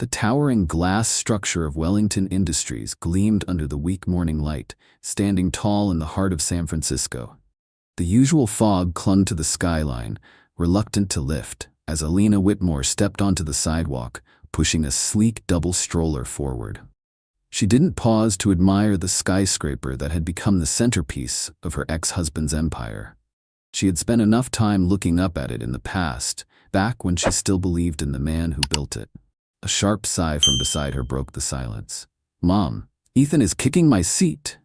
The towering glass structure of Wellington Industries gleamed under the weak morning light, standing tall in the heart of San Francisco. The usual fog clung to the skyline, reluctant to lift, as Alina Whitmore stepped onto the sidewalk, pushing a sleek double stroller forward. She didn't pause to admire the skyscraper that had become the centerpiece of her ex-husband's empire. She had spent enough time looking up at it in the past, back when she still believed in the man who built it. A sharp sigh from beside her broke the silence. "Mom, Ethan is kicking my seat,"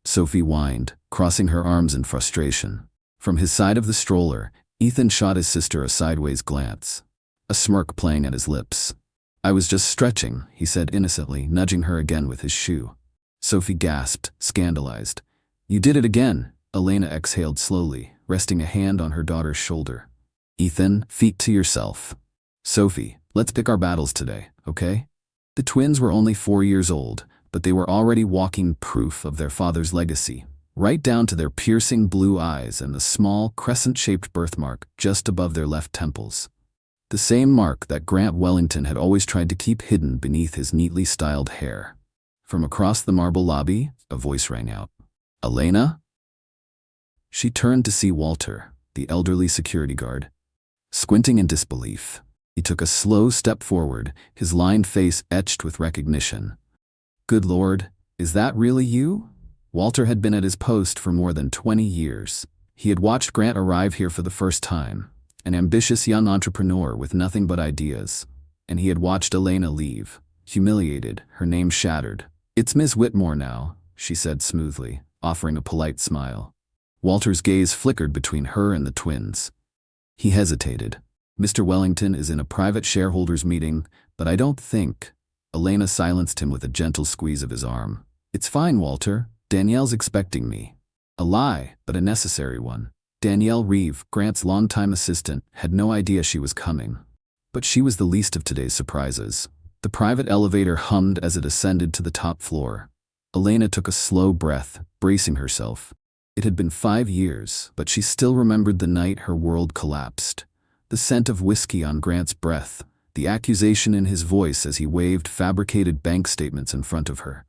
Sophie whined, crossing her arms in frustration. From his side of the stroller, Ethan shot his sister a sideways glance, a smirk playing at his lips. "I was just stretching," he said innocently, nudging her again with his shoe. Sophie gasped, scandalized. "You did it again," Elena exhaled slowly, resting a hand on her daughter's shoulder. "Ethan, feet to yourself." "Sophie, let's pick our battles today, okay?" The twins were only 4 years old, but they were already walking proof of their father's legacy, right down to their piercing blue eyes and the small, crescent-shaped birthmark just above their left temples. The same mark that Grant Wellington had always tried to keep hidden beneath his neatly styled hair. From across the marble lobby, a voice rang out. "Elena?" She turned to see Walter, the elderly security guard. Squinting in disbelief, he took a slow step forward, his lined face etched with recognition. "Good Lord, is that really you?" Walter had been at his post for more than 20 years. He had watched Grant arrive here for the first time, an ambitious young entrepreneur with nothing but ideas. And he had watched Elena leave, humiliated, her name shattered. "It's Miss Whitmore now," she said smoothly, offering a polite smile. Walter's gaze flickered between her and the twins. He hesitated. "Mr. Wellington is in a private shareholders meeting, but I don't think—" Elena silenced him with a gentle squeeze of his arm. "It's fine, Walter. Danielle's expecting me." A lie, but a necessary one. Danielle Reeve, Grant's longtime assistant, had no idea she was coming. But she was the least of today's surprises. The private elevator hummed as it ascended to the top floor. Elena took a slow breath, bracing herself. It had been 5 years, but she still remembered the night her world collapsed. The scent of whiskey on Grant's breath, the accusation in his voice as he waved fabricated bank statements in front of her.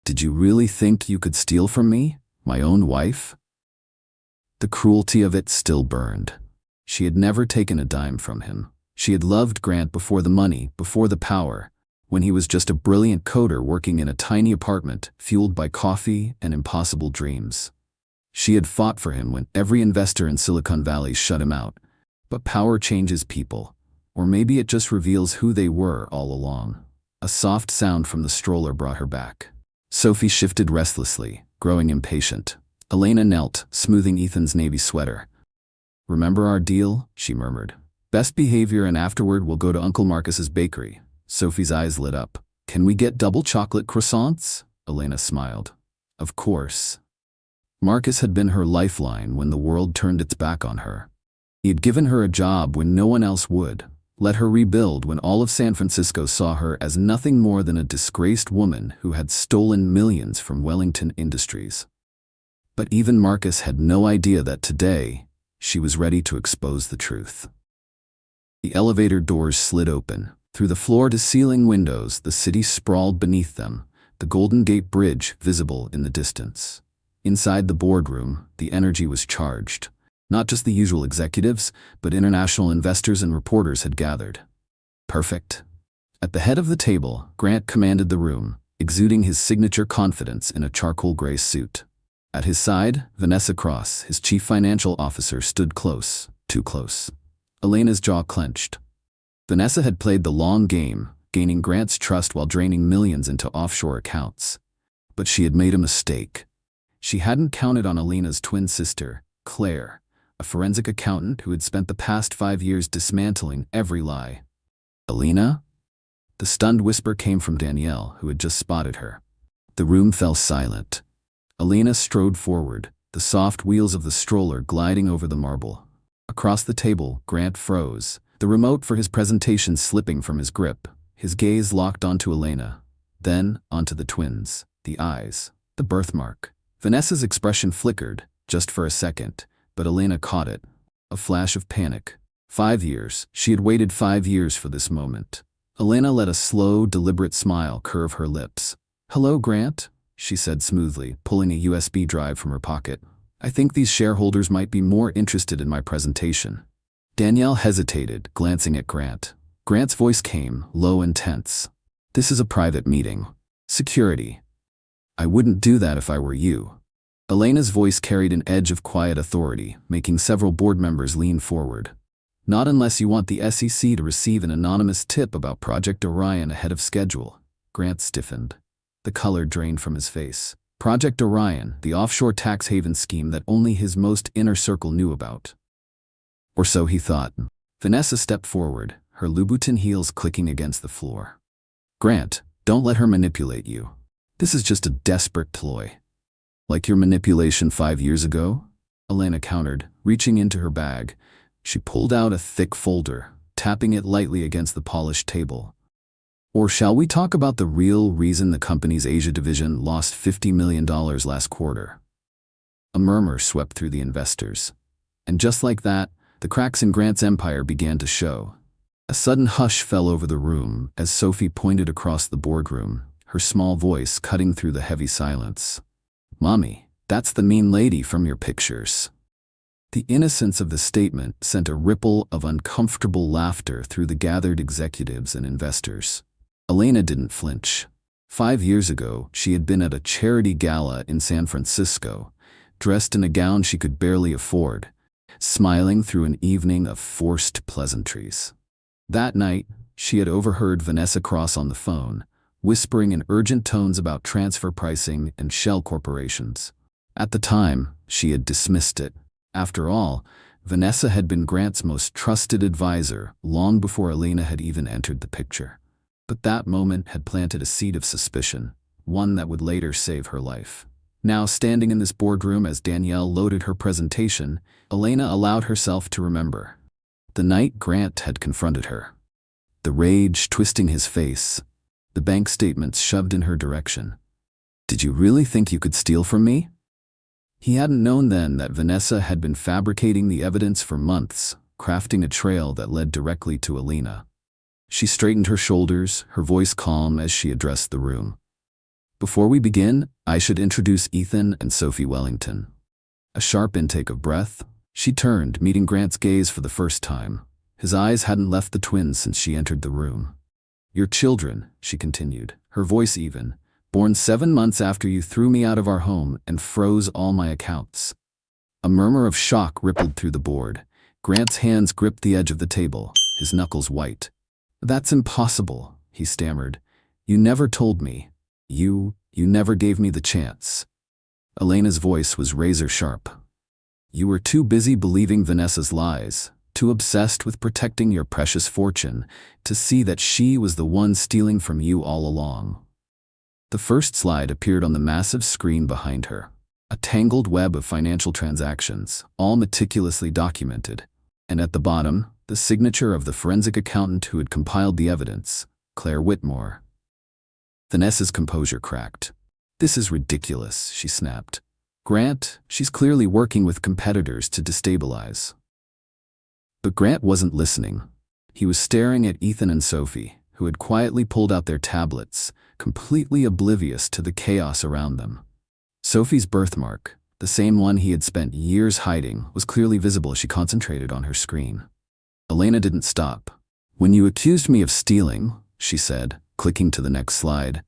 "Did you really think you could steal from me, my own wife?" The cruelty of it still burned. She had never taken a dime from him. She had loved Grant before the money, before the power, when he was just a brilliant coder working in a tiny apartment, fueled by coffee and impossible dreams. She had fought for him when every investor in Silicon Valley shut him out. But power changes people. Or maybe it just reveals who they were all along. A soft sound from the stroller brought her back. Sophie shifted restlessly, growing impatient. Elena knelt, smoothing Ethan's navy sweater. "Remember our deal?" she murmured. "Best behavior and afterward we'll go to Uncle Marcus's bakery." Sophie's eyes lit up. "Can we get double chocolate croissants?" Elena smiled. Of course. Marcus had been her lifeline when the world turned its back on her. He had given her a job when no one else would, let her rebuild when all of San Francisco saw her as nothing more than a disgraced woman who had stolen millions from Wellington Industries. But even Marcus had no idea that today, she was ready to expose the truth. The elevator doors slid open. Through the floor-to-ceiling windows, the city sprawled beneath them, the Golden Gate Bridge visible in the distance. Inside the boardroom, the energy was charged. Not just the usual executives, but international investors and reporters had gathered. Perfect. At the head of the table, Grant commanded the room, exuding his signature confidence in a charcoal gray suit. At his side, Vanessa Cross, his chief financial officer, stood close, too close. Elena's jaw clenched. Vanessa had played the long game, gaining Grant's trust while draining millions into offshore accounts. But she had made a mistake. She hadn't counted on Elena's twin sister, Claire, a forensic accountant who had spent the past 5 years dismantling every lie. "Elena?" The stunned whisper came from Danielle, who had just spotted her. The room fell silent. Elena strode forward, the soft wheels of the stroller gliding over the marble. Across the table, Grant froze, the remote for his presentation slipping from his grip. His gaze locked onto Elena, then onto the twins, the eyes, the birthmark. Vanessa's expression flickered, just for a second, but Elena caught it. A flash of panic. 5 years. She had waited 5 years for this moment. Elena let a slow, deliberate smile curve her lips. "Hello, Grant," she said smoothly, pulling a USB drive from her pocket. "I think these shareholders might be more interested in my presentation." Danielle hesitated, glancing at Grant. Grant's voice came, low and tense. "This is a private meeting. Security. I wouldn't do that if I were you." Elena's voice carried an edge of quiet authority, making several board members lean forward. "Not unless you want the SEC to receive an anonymous tip about Project Orion ahead of schedule." Grant stiffened. The color drained from his face. Project Orion, the offshore tax haven scheme that only his most inner circle knew about. Or so he thought. Vanessa stepped forward, her Louboutin heels clicking against the floor. "Grant, don't let her manipulate you. This is just a desperate ploy." "Like your manipulation 5 years ago?" Elena countered, reaching into her bag. She pulled out a thick folder, tapping it lightly against the polished table. "Or shall we talk about the real reason the company's Asia division lost $50 million last quarter?" A murmur swept through the investors. And just like that, the cracks in Grant's empire began to show. A sudden hush fell over the room as Sophie pointed across the boardroom, her small voice cutting through the heavy silence. "Mommy, that's the mean lady from your pictures." The innocence of the statement sent a ripple of uncomfortable laughter through the gathered executives and investors. Elena didn't flinch. 5 years ago, she had been at a charity gala in San Francisco, dressed in a gown she could barely afford, smiling through an evening of forced pleasantries. That night, she had overheard Vanessa Cross on the phone, whispering in urgent tones about transfer pricing and shell corporations. At the time, she had dismissed it. After all, Vanessa had been Grant's most trusted advisor long before Elena had even entered the picture. But that moment had planted a seed of suspicion, one that would later save her life. Now, standing in this boardroom as Danielle loaded her presentation, Elena allowed herself to remember the night Grant had confronted her. The rage twisting his face, the bank statements shoved in her direction. "Did you really think you could steal from me?" He hadn't known then that Vanessa had been fabricating the evidence for months, crafting a trail that led directly to Elena. She straightened her shoulders, her voice calm as she addressed the room. "Before we begin, I should introduce Ethan and Sophie Wellington." A sharp intake of breath, she turned, meeting Grant's gaze for the first time. His eyes hadn't left the twins since she entered the room. "Your children," she continued, her voice even, "born 7 months after you threw me out of our home and froze all my accounts." A murmur of shock rippled through the board. Grant's hands gripped the edge of the table, his knuckles white. "That's impossible," he stammered. "You never told me. You never gave me the chance." Elena's voice was razor sharp. "You were too busy believing Vanessa's lies, too obsessed with protecting your precious fortune, to see that she was the one stealing from you all along." The first slide appeared on the massive screen behind her. A tangled web of financial transactions, all meticulously documented. And at the bottom, the signature of the forensic accountant who had compiled the evidence, Claire Whitmore. Vanessa's composure cracked. "This is ridiculous," she snapped. "Grant, she's clearly working with competitors to destabilize." But Grant wasn't listening. He was staring at Ethan and Sophie, who had quietly pulled out their tablets, completely oblivious to the chaos around them. Sophie's birthmark, the same one he had spent years hiding, was clearly visible as she concentrated on her screen. Elena didn't stop. "When you accused me of stealing," she said, clicking to the next slide,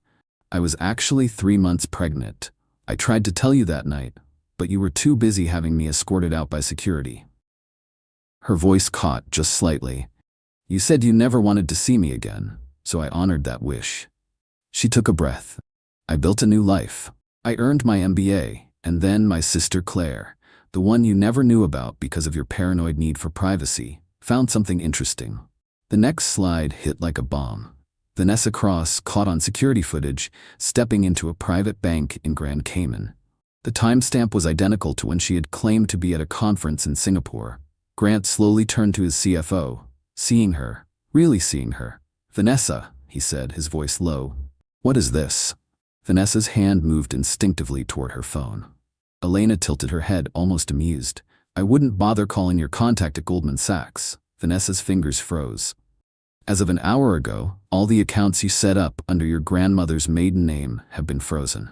"I was actually 3 months pregnant. I tried to tell you that night, but you were too busy having me escorted out by security." Her voice caught just slightly. "You said you never wanted to see me again, so I honored that wish." She took a breath. "I built a new life. I earned my MBA, and then my sister Claire, the one you never knew about because of your paranoid need for privacy, found something interesting." The next slide hit like a bomb. Vanessa Cross caught on security footage, stepping into a private bank in Grand Cayman. The timestamp was identical to when she had claimed to be at a conference in Singapore. Grant slowly turned to his CFO, seeing her, really seeing her. "Vanessa," he said, his voice low. "What is this?" Vanessa's hand moved instinctively toward her phone. Elena tilted her head, almost amused. "I wouldn't bother calling your contact at Goldman Sachs." Vanessa's fingers froze. As of an hour ago, all the accounts you set up under your grandmother's maiden name have been frozen.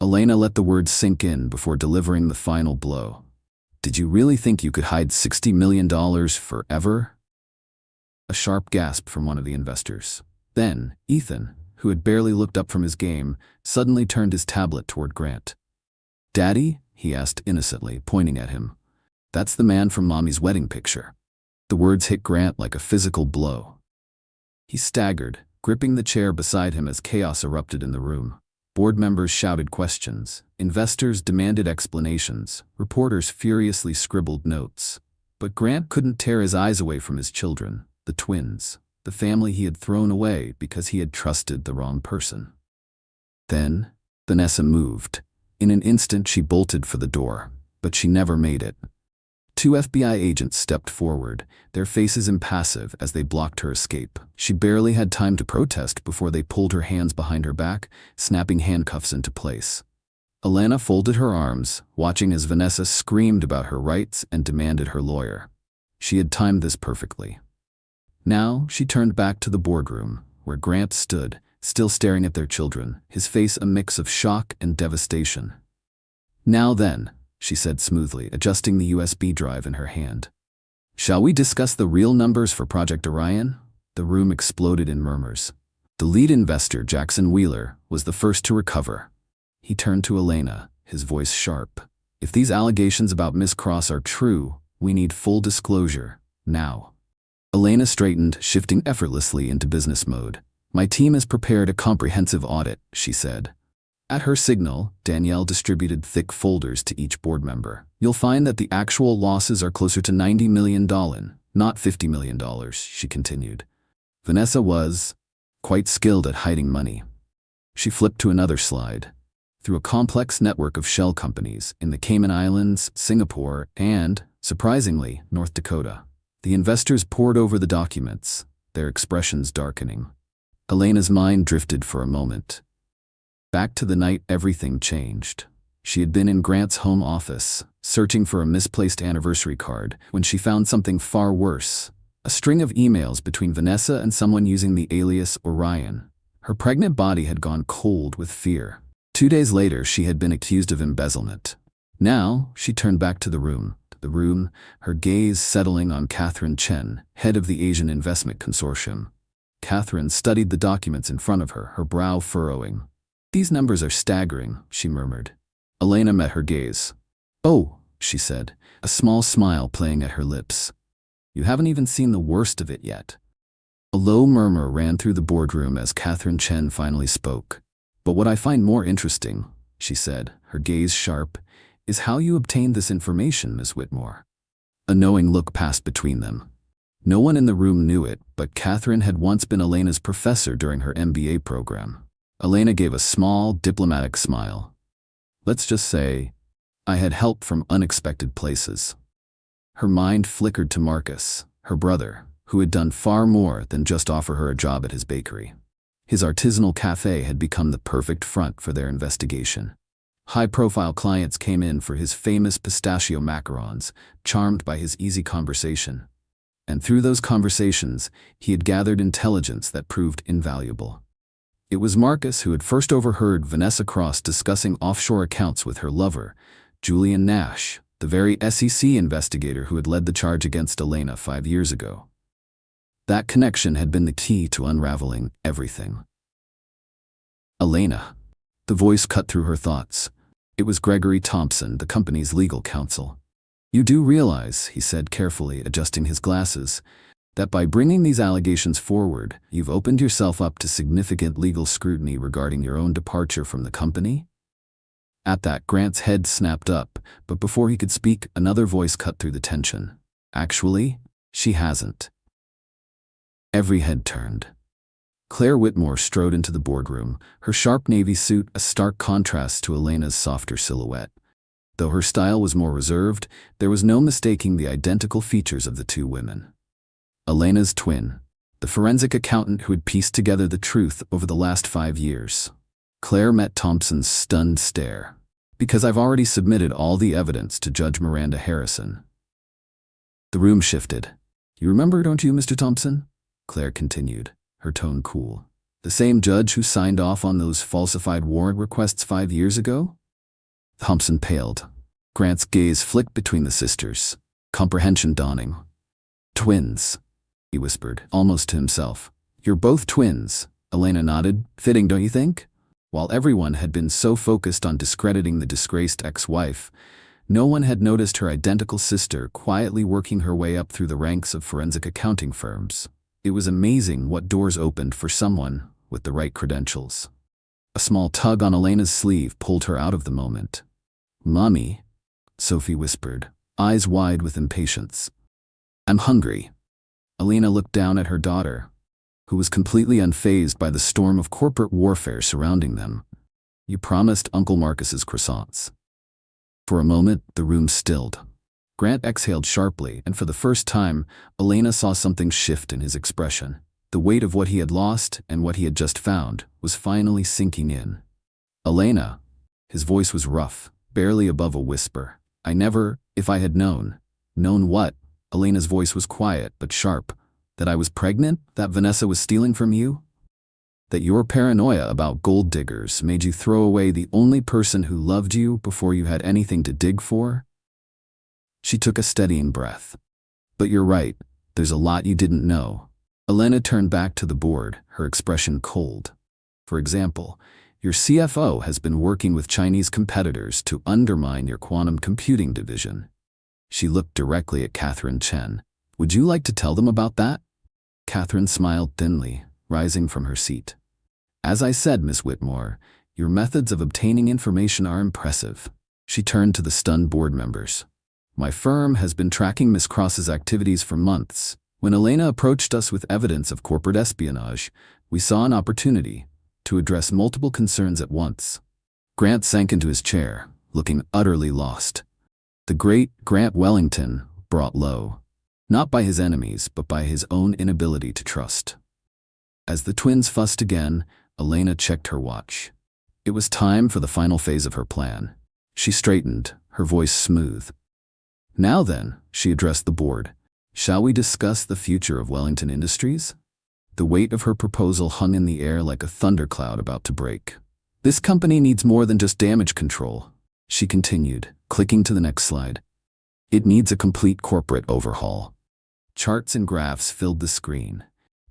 Elena let the words sink in before delivering the final blow. Did you really think you could hide $60 million forever? A sharp gasp from one of the investors. Then, Ethan, who had barely looked up from his game, suddenly turned his tablet toward Grant. "Daddy?" he asked innocently, pointing at him. "That's the man from Mommy's wedding picture." The words hit Grant like a physical blow. He staggered, gripping the chair beside him as chaos erupted in the room. Board members shouted questions, investors demanded explanations, reporters furiously scribbled notes. But Grant couldn't tear his eyes away from his children, the twins, the family he had thrown away because he had trusted the wrong person. Then, Vanessa moved. In an instant she bolted for the door, but she never made it. Two FBI agents stepped forward, their faces impassive as they blocked her escape. She barely had time to protest before they pulled her hands behind her back, snapping handcuffs into place. Elena folded her arms, watching as Vanessa screamed about her rights and demanded her lawyer. She had timed this perfectly. Now she turned back to the boardroom, where Grant stood, still staring at their children, his face a mix of shock and devastation. "Now then," she said smoothly, adjusting the USB drive in her hand. "Shall we discuss the real numbers for Project Orion?" The room exploded in murmurs. The lead investor, Jackson Wheeler, was the first to recover. He turned to Elena, his voice sharp. "If these allegations about Miss Cross are true, we need full disclosure, now." Elena straightened, shifting effortlessly into business mode. "My team has prepared a comprehensive audit," she said. At her signal, Danielle distributed thick folders to each board member. "You'll find that the actual losses are closer to $90 million, not $50 million, she continued. Vanessa was quite skilled at hiding money. She flipped to another slide. Through a complex network of shell companies in the Cayman Islands, Singapore, and, surprisingly, North Dakota. The investors pored over the documents, their expressions darkening. Elena's mind drifted for a moment. Back to the night everything changed. She had been in Grant's home office, searching for a misplaced anniversary card, when she found something far worse. A string of emails between Vanessa and someone using the alias Orion. Her pregnant body had gone cold with fear. 2 days later, she had been accused of embezzlement. Now, she turned back to the room, her gaze settling on Catherine Chen, head of the Asian Investment Consortium. Catherine studied the documents in front of her, her brow furrowing. "These numbers are staggering," she murmured. Elena met her gaze. "Oh," she said, a small smile playing at her lips. "You haven't even seen the worst of it yet." A low murmur ran through the boardroom as Catherine Chen finally spoke. "But what I find more interesting," she said, her gaze sharp, "is how you obtained this information, Miss Whitmore." A knowing look passed between them. No one in the room knew it, but Catherine had once been Elena's professor during her MBA program. Elena gave a small, diplomatic smile. "Let's just say, I had help from unexpected places." Her mind flickered to Marcus, her brother, who had done far more than just offer her a job at his bakery. His artisanal cafe had become the perfect front for their investigation. High-profile clients came in for his famous pistachio macarons, charmed by his easy conversation. And through those conversations, he had gathered intelligence that proved invaluable. It was Marcus who had first overheard Vanessa Cross discussing offshore accounts with her lover, Julian Nash, the very SEC investigator who had led the charge against Elena 5 years ago. That connection had been the key to unraveling everything. "Elena." The voice cut through her thoughts. It was Gregory Thompson, the company's legal counsel. "You do realize," he said carefully, adjusting his glasses, "that by bringing these allegations forward, you've opened yourself up to significant legal scrutiny regarding your own departure from the company?" At that, Grant's head snapped up, but before he could speak, another voice cut through the tension. "Actually, she hasn't." Every head turned. Claire Whitmore strode into the boardroom, her sharp navy suit a stark contrast to Elena's softer silhouette. Though her style was more reserved, there was no mistaking the identical features of the two women. Elena's twin, the forensic accountant who had pieced together the truth over the last 5 years. Claire met Thompson's stunned stare. "Because I've already submitted all the evidence to Judge Miranda Harrison." The room shifted. "You remember, don't you, Mr. Thompson?" Claire continued, her tone cool. The same judge who signed off on those falsified warrant requests 5 years ago? Thompson paled. Grant's gaze flicked between the sisters, comprehension dawning. Twins, he whispered, almost to himself. You're both twins, Elena nodded. Fitting, don't you think? While everyone had been so focused on discrediting the disgraced ex-wife, no one had noticed her identical sister quietly working her way up through the ranks of forensic accounting firms. It was amazing what doors opened for someone with the right credentials. A small tug on Elena's sleeve pulled her out of the moment. Mommy, Sophie whispered, eyes wide with impatience. I'm hungry. Elena looked down at her daughter, who was completely unfazed by the storm of corporate warfare surrounding them. You promised Uncle Marcus's croissants. For a moment, the room stilled. Grant exhaled sharply, and for the first time, Elena saw something shift in his expression. The weight of what he had lost and what he had just found was finally sinking in. Elena, his voice was rough, barely above a whisper. I never, if I had known. Known what? Elena's voice was quiet but sharp. That I was pregnant? That Vanessa was stealing from you? That your paranoia about gold diggers made you throw away the only person who loved you before you had anything to dig for? She took a steadying breath. But you're right, there's a lot you didn't know. Elena turned back to the board, her expression cold. For example, your CFO has been working with Chinese competitors to undermine your quantum computing division. She looked directly at Catherine Chen. Would you like to tell them about that? Catherine smiled thinly, rising from her seat. As I said, Miss Whitmore, your methods of obtaining information are impressive. She turned to the stunned board members. My firm has been tracking Miss Cross's activities for months. When Elena approached us with evidence of corporate espionage, we saw an opportunity to address multiple concerns at once. Grant sank into his chair, looking utterly lost. The great Grant Wellington, brought low, not by his enemies, but by his own inability to trust. As the twins fussed again, Elena checked her watch. It was time for the final phase of her plan. She straightened, her voice smooth. Now then, she addressed the board. Shall we discuss the future of Wellington Industries? The weight of her proposal hung in the air like a thundercloud about to break. This company needs more than just damage control, she continued, clicking to the next slide. It needs a complete corporate overhaul. Charts and graphs filled the screen,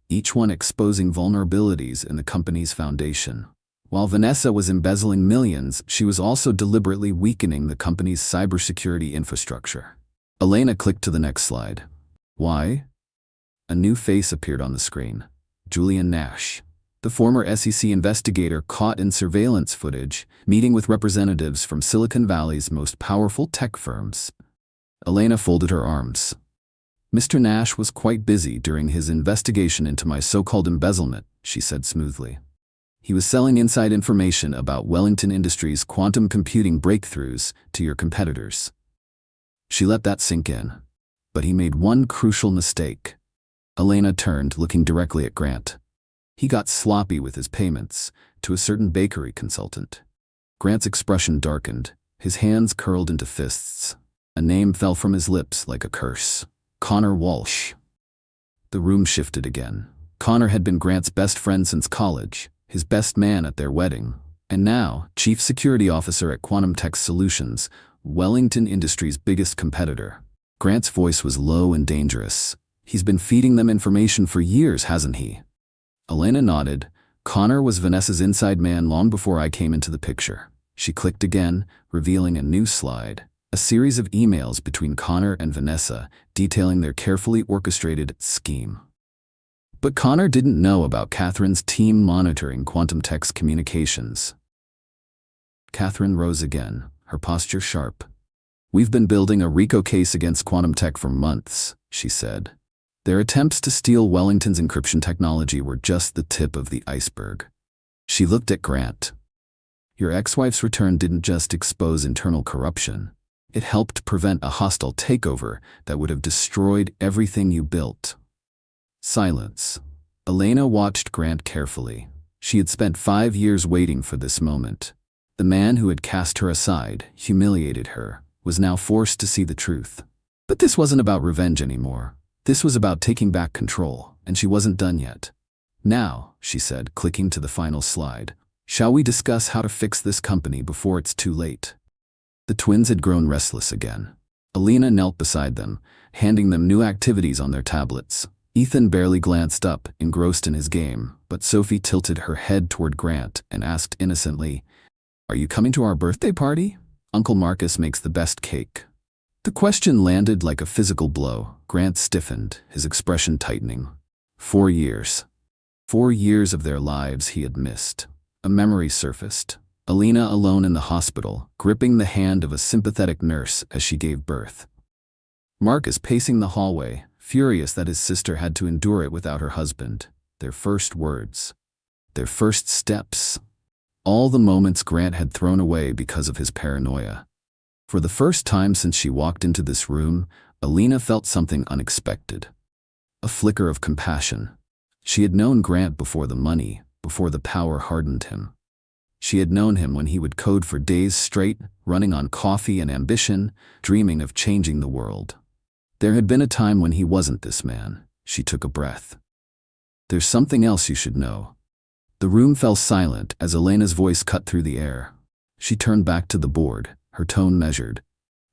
each one exposing vulnerabilities in the company's foundation. While Vanessa was embezzling millions, she was also deliberately weakening the company's cybersecurity infrastructure. Elena clicked to the next slide. Why? A new face appeared on the screen. Julian Nash, the former SEC investigator caught in surveillance footage, meeting with representatives from Silicon Valley's most powerful tech firms. Elena folded her arms. Mr. Nash was quite busy during his investigation into my so-called embezzlement, she said smoothly. He was selling inside information about Wellington Industries' quantum computing breakthroughs to your competitors. She let that sink in. But he made one crucial mistake. Elena turned, looking directly at Grant. He got sloppy with his payments to a certain bakery consultant. Grant's expression darkened, his hands curled into fists. A name fell from his lips like a curse. Connor Walsh. The room shifted again. Connor had been Grant's best friend since college, his best man at their wedding, and now Chief Security Officer at Quantum Tech Solutions, Wellington Industries' biggest competitor. Grant's voice was low and dangerous. He's been feeding them information for years, hasn't he? Elena nodded. Connor was Vanessa's inside man long before I came into the picture. She clicked again, revealing a new slide. A series of emails between Connor and Vanessa detailing their carefully orchestrated scheme. But Connor didn't know about Catherine's team monitoring Quantum Tech's communications. Catherine rose again, her posture sharp. We've been building a RICO case against Quantum Tech for months, she said. Their attempts to steal Wellington's encryption technology were just the tip of the iceberg. She looked at Grant. Your ex-wife's return didn't just expose internal corruption. It helped prevent a hostile takeover that would have destroyed everything you built. Silence. Elena watched Grant carefully. She had spent 5 years waiting for this moment. The man who had cast her aside, humiliated her, was now forced to see the truth. But this wasn't about revenge anymore. This was about taking back control, and she wasn't done yet. "Now," she said, clicking to the final slide, "shall we discuss how to fix this company before it's too late?" The twins had grown restless again. Alina knelt beside them, handing them new activities on their tablets. Ethan barely glanced up, engrossed in his game, but Sophie tilted her head toward Grant and asked innocently, "Are you coming to our birthday party? Uncle Marcus makes the best cake." The question landed like a physical blow. Grant stiffened, his expression tightening. 4 years. 4 years of their lives he had missed. A memory surfaced. Alina alone in the hospital, gripping the hand of a sympathetic nurse as she gave birth. Marcus pacing the hallway, furious that his sister had to endure it without her husband. Their first words. Their first steps. All the moments Grant had thrown away because of his paranoia. For the first time since she walked into this room, Alina felt something unexpected. A flicker of compassion. She had known Grant before the money, before the power hardened him. She had known him when he would code for days straight, running on coffee and ambition, dreaming of changing the world. There had been a time when he wasn't this man. She took a breath. "There's something else you should know." The room fell silent as Elena's voice cut through the air. She turned back to the board, her tone measured.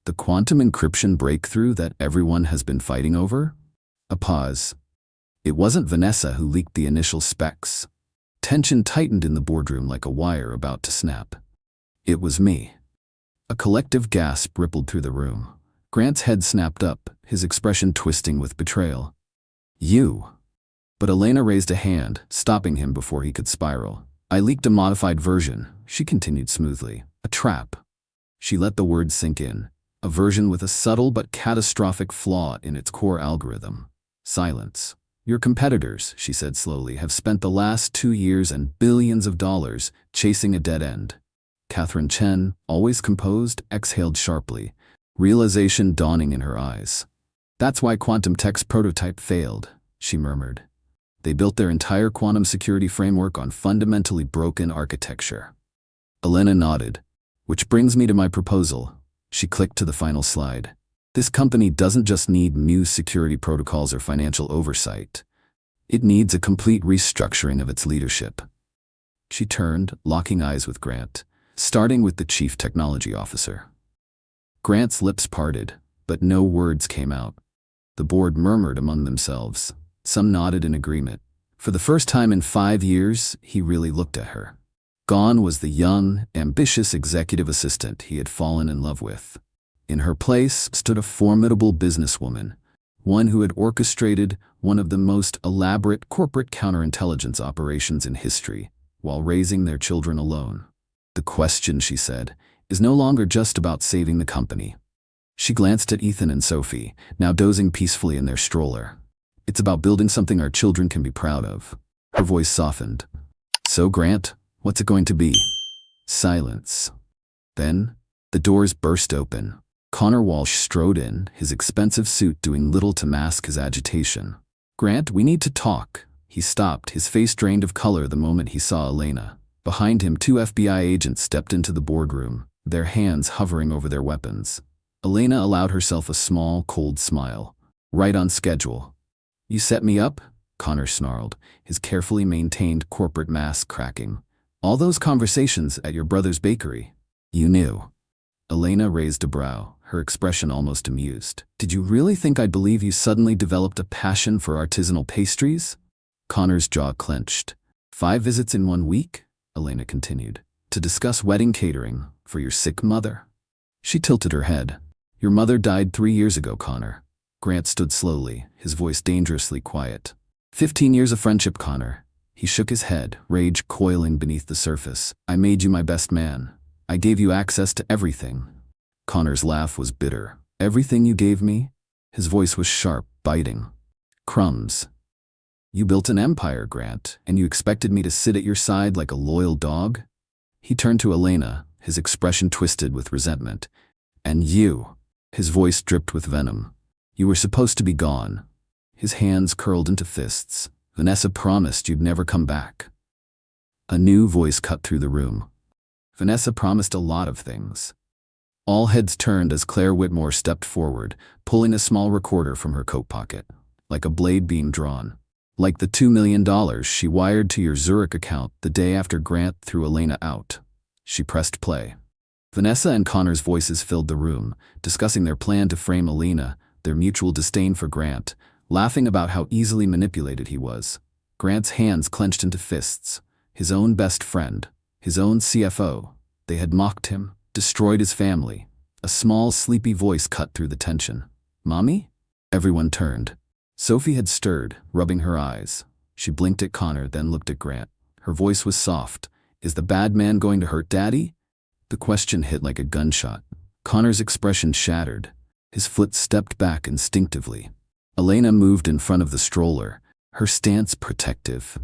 "The quantum encryption breakthrough that everyone has been fighting over?" A pause. "It wasn't Vanessa who leaked the initial specs." Tension tightened in the boardroom like a wire about to snap. "It was me." A collective gasp rippled through the room. Grant's head snapped up, his expression twisting with betrayal. "You?" But Elena raised a hand, stopping him before he could spiral. "I leaked a modified version," she continued smoothly. "A trap." She let the words sink in. A version with a subtle but catastrophic flaw in its core algorithm. Silence. "Your competitors," she said slowly, "have spent the last 2 years and billions of dollars chasing a dead end." Catherine Chen, always composed, exhaled sharply, realization dawning in her eyes. "That's why Quantum Tech's prototype failed," she murmured. "They built their entire quantum security framework on fundamentally broken architecture." Elena nodded. "Which brings me to my proposal." She clicked to the final slide. "This company doesn't just need new security protocols or financial oversight. It needs a complete restructuring of its leadership." She turned, locking eyes with Grant, starting with the Chief Technology Officer. Grant's lips parted, but no words came out. The board murmured among themselves. Some nodded in agreement. For the first time in 5 years, he really looked at her. Gone was the young, ambitious executive assistant he had fallen in love with. In her place stood a formidable businesswoman, one who had orchestrated one of the most elaborate corporate counterintelligence operations in history, while raising their children alone. "The question," she said, "is no longer just about saving the company." She glanced at Ethan and Sophie, now dozing peacefully in their stroller. "It's about building something our children can be proud of." Her voice softened. "So, Grant, what's it going to be?" Silence. Then, the doors burst open. Connor Walsh strode in, his expensive suit doing little to mask his agitation. "Grant, we need to talk." He stopped, his face drained of color the moment he saw Elena. Behind him, 2 FBI agents stepped into the boardroom, their hands hovering over their weapons. Elena allowed herself a small, cold smile. "Right on schedule." "You set me up?" Connor snarled, his carefully maintained corporate mask cracking. "All those conversations at your brother's bakery. You knew." Elena raised a brow, her expression almost amused. "Did you really think I'd believe you suddenly developed a passion for artisanal pastries?" Connor's jaw clenched. 5 visits in 1 week?" Elena continued. "To discuss wedding catering for your sick mother?" She tilted her head. "Your mother died 3 years ago, Connor." Grant stood slowly, his voice dangerously quiet. 15 years of friendship, Connor." He shook his head, rage coiling beneath the surface. "I made you my best man. I gave you access to everything." Connor's laugh was bitter. "Everything you gave me?" His voice was sharp, biting. "Crumbs. You built an empire, Grant, and you expected me to sit at your side like a loyal dog?" He turned to Elena, his expression twisted with resentment. "And you." His voice dripped with venom. "You were supposed to be gone." His hands curled into fists. "Vanessa promised you'd never come back." A new voice cut through the room. "Vanessa promised a lot of things." All heads turned as Claire Whitmore stepped forward, pulling a small recorder from her coat pocket. Like a blade being drawn, Like the $2 million she wired to your Zurich account the day after Grant threw Elena out. She pressed play. Vanessa and Connor's voices filled the room, discussing their plan to frame Elena, their mutual disdain for Grant, laughing about how easily manipulated he was. Grant's hands clenched into fists. His own best friend, his own CFO. They had mocked him, destroyed his family. A small, sleepy voice cut through the tension. "Mommy?" Everyone turned. Sophie had stirred, rubbing her eyes. She blinked at Connor, then looked at Grant. Her voice was soft. "Is the bad man going to hurt Daddy?" The question hit like a gunshot. Connor's expression shattered. His foot stepped back instinctively. Elena moved in front of the stroller, her stance protective.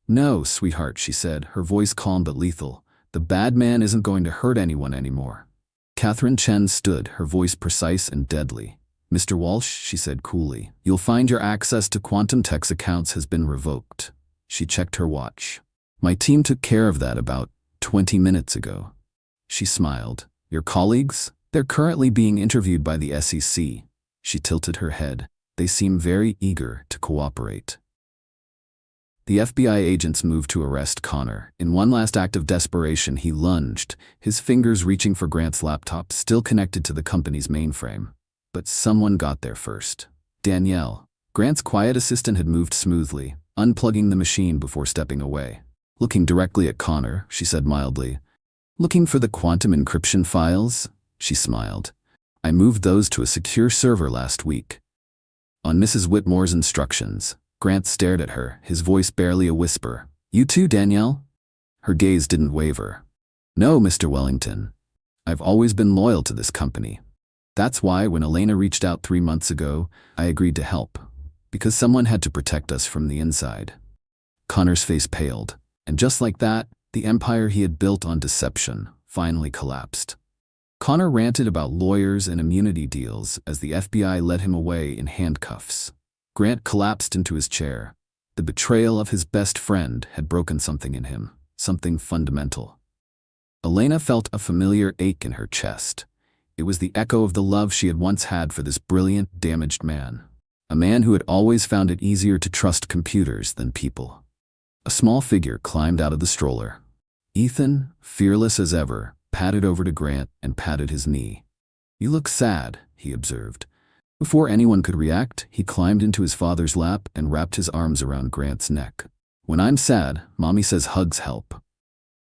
"No, sweetheart," she said, her voice calm but lethal. "The bad man isn't going to hurt anyone anymore." Catherine Chen stood, her voice precise and deadly. "Mr. Walsh," she said coolly, "you'll find your access to Quantum Tech's accounts has been revoked." She checked her watch. "My team took care of that about 20 minutes ago." She smiled. "Your colleagues? They're currently being interviewed by the SEC. She tilted her head. "They seem very eager to cooperate." The FBI agents moved to arrest Connor. In one last act of desperation, he lunged, his fingers reaching for Grant's laptop, still connected to the company's mainframe. But someone got there first. Danielle, Grant's quiet assistant, had moved smoothly, unplugging the machine before stepping away. Looking directly at Connor, she said mildly, "Looking for the quantum encryption files?" She smiled. "I moved those to a secure server last week." On Mrs. Whitmore's instructions, Grant stared at her, his voice barely a whisper. "You too, Danielle?" Her gaze didn't waver. "No, Mr. Wellington. I've always been loyal to this company. That's why when Elena reached out 3 months ago, I agreed to help. Because someone had to protect us from the inside." Connor's face paled, and just like that, the empire he had built on deception finally collapsed. Connor ranted about lawyers and immunity deals as the FBI led him away in handcuffs. Grant collapsed into his chair. The betrayal of his best friend had broken something in him, something fundamental. Elena felt a familiar ache in her chest. It was the echo of the love she had once had for this brilliant, damaged man. A man who had always found it easier to trust computers than people. A small figure climbed out of the stroller. Ethan, fearless as ever, padded over to Grant and patted his knee. "You look sad," he observed. Before anyone could react, he climbed into his father's lap and wrapped his arms around Grant's neck. "When I'm sad, Mommy says hugs help."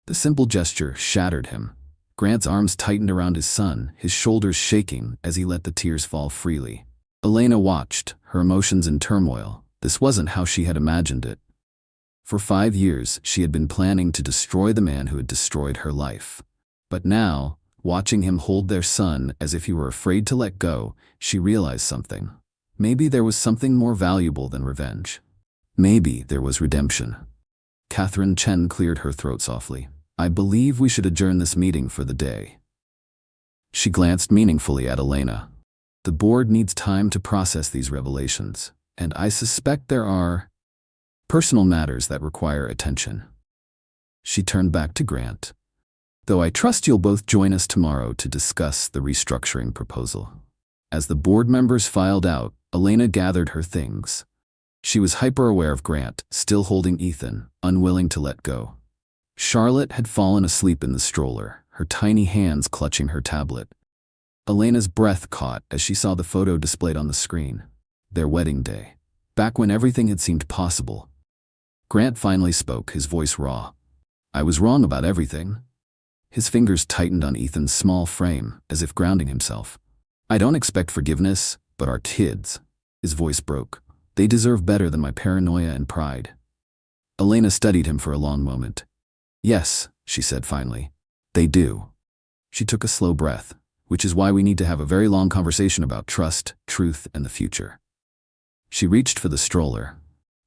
The simple gesture shattered him. Grant's arms tightened around his son, his shoulders shaking as he let the tears fall freely. Elena watched, her emotions in turmoil. This wasn't how she had imagined it. For 5 years, she had been planning to destroy the man who had destroyed her life. But now, watching him hold their son as if he were afraid to let go, she realized something. Maybe there was something more valuable than revenge. Maybe there was redemption. Catherine Chen cleared her throat softly. "I believe we should adjourn this meeting for the day." She glanced meaningfully at Elena. "The board needs time to process these revelations, and I suspect there are personal matters that require attention." She turned back to Grant. "Though I trust you'll both join us tomorrow to discuss the restructuring proposal." As the board members filed out, Elena gathered her things. She was hyper-aware of Grant, still holding Ethan, unwilling to let go. Charlotte had fallen asleep in the stroller, her tiny hands clutching her tablet. Elena's breath caught as she saw the photo displayed on the screen. Their wedding day. Back when everything had seemed possible. Grant finally spoke, his voice raw. "I was wrong about everything." His fingers tightened on Ethan's small frame, as if grounding himself. "I don't expect forgiveness, but our kids." His voice broke. "They deserve better than my paranoia and pride." Elena studied him for a long moment. "Yes," she said finally. "They do." She took a slow breath, "which is why we need to have a very long conversation about trust, truth, and the future." She reached for the stroller.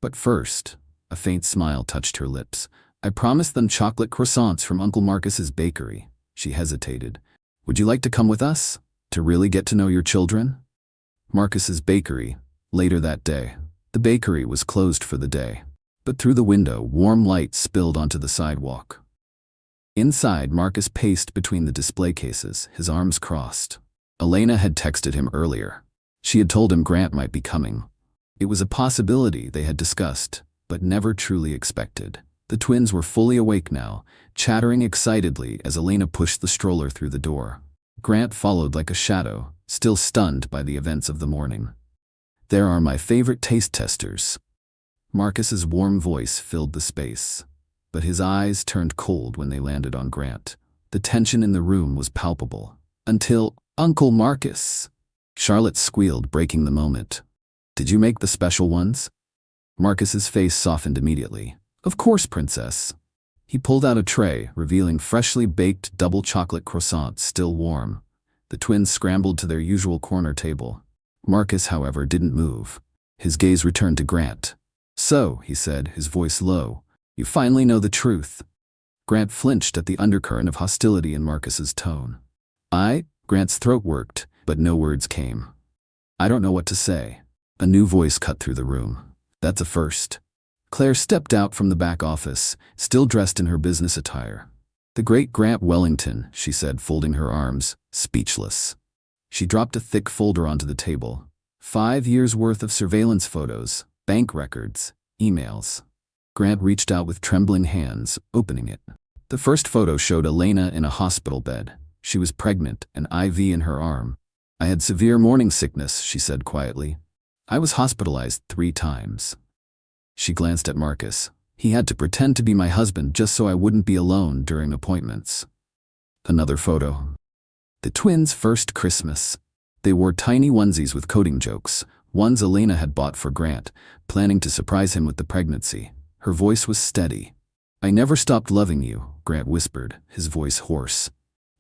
"But first," a faint smile touched her lips, "I promised them chocolate croissants from Uncle Marcus's bakery." She hesitated. "Would you like to come with us? To really get to know your children?" Marcus's bakery. Later that day. The bakery was closed for the day. But through the window, warm light spilled onto the sidewalk. Inside, Marcus paced between the display cases, his arms crossed. Elena had texted him earlier. She had told him Grant might be coming. It was a possibility they had discussed, but never truly expected. The twins were fully awake now, chattering excitedly as Elena pushed the stroller through the door. Grant followed like a shadow, still stunned by the events of the morning. "There are my favorite taste testers." Marcus's warm voice filled the space, but his eyes turned cold when they landed on Grant. The tension in the room was palpable. Until, "Uncle Marcus!" Charlotte squealed, breaking the moment. "Did you make the special ones?" Marcus's face softened immediately. "Of course, Princess." He pulled out a tray, revealing freshly baked double chocolate croissants still warm. The twins scrambled to their usual corner table. Marcus, however, didn't move. His gaze returned to Grant. "So," he said, his voice low, "you finally know the truth." Grant flinched at the undercurrent of hostility in Marcus's tone. Grant's throat worked, but no words came. "I don't know what to say." A new voice cut through the room. "That's a first." Claire stepped out from the back office, still dressed in her business attire. "The great Grant Wellington," she said, folding her arms, speechless. She dropped a thick folder onto the table. 5 years' worth of surveillance photos, bank records, emails. Grant reached out with trembling hands, opening it. The first photo showed Elena in a hospital bed. She was pregnant, an IV in her arm. "I had severe morning sickness," she said quietly. "I was hospitalized 3 times. She glanced at Marcus. "He had to pretend to be my husband just so I wouldn't be alone during appointments." Another photo. The twins' first Christmas. They wore tiny onesies with coding jokes, ones Elena had bought for Grant, planning to surprise him with the pregnancy. Her voice was steady. "I never stopped loving you," Grant whispered, his voice hoarse.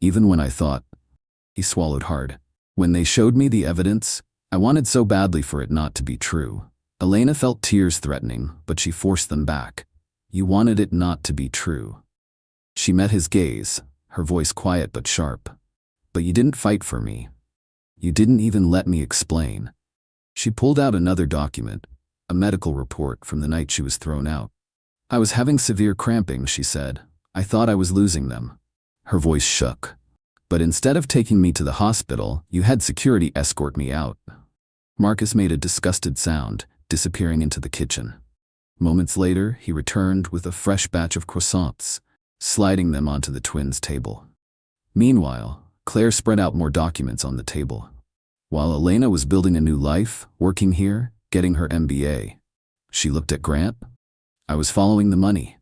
"Even when I thought..." He swallowed hard. "When they showed me the evidence, I wanted so badly for it not to be true." Elena felt tears threatening, but she forced them back. "You wanted it not to be true." She met his gaze, her voice quiet but sharp. "But you didn't fight for me. You didn't even let me explain." She pulled out another document, a medical report from the night she was thrown out. "I was having severe cramping," she said. "I thought I was losing them." Her voice shook. "But instead of taking me to the hospital, you had security escort me out." Marcus made a disgusted sound, disappearing into the kitchen. Moments later, he returned with a fresh batch of croissants, sliding them onto the twins' table. Meanwhile, Claire spread out more documents on the table. While Elena was building a new life, working here, getting her MBA. She looked at Grant. "I was following the money."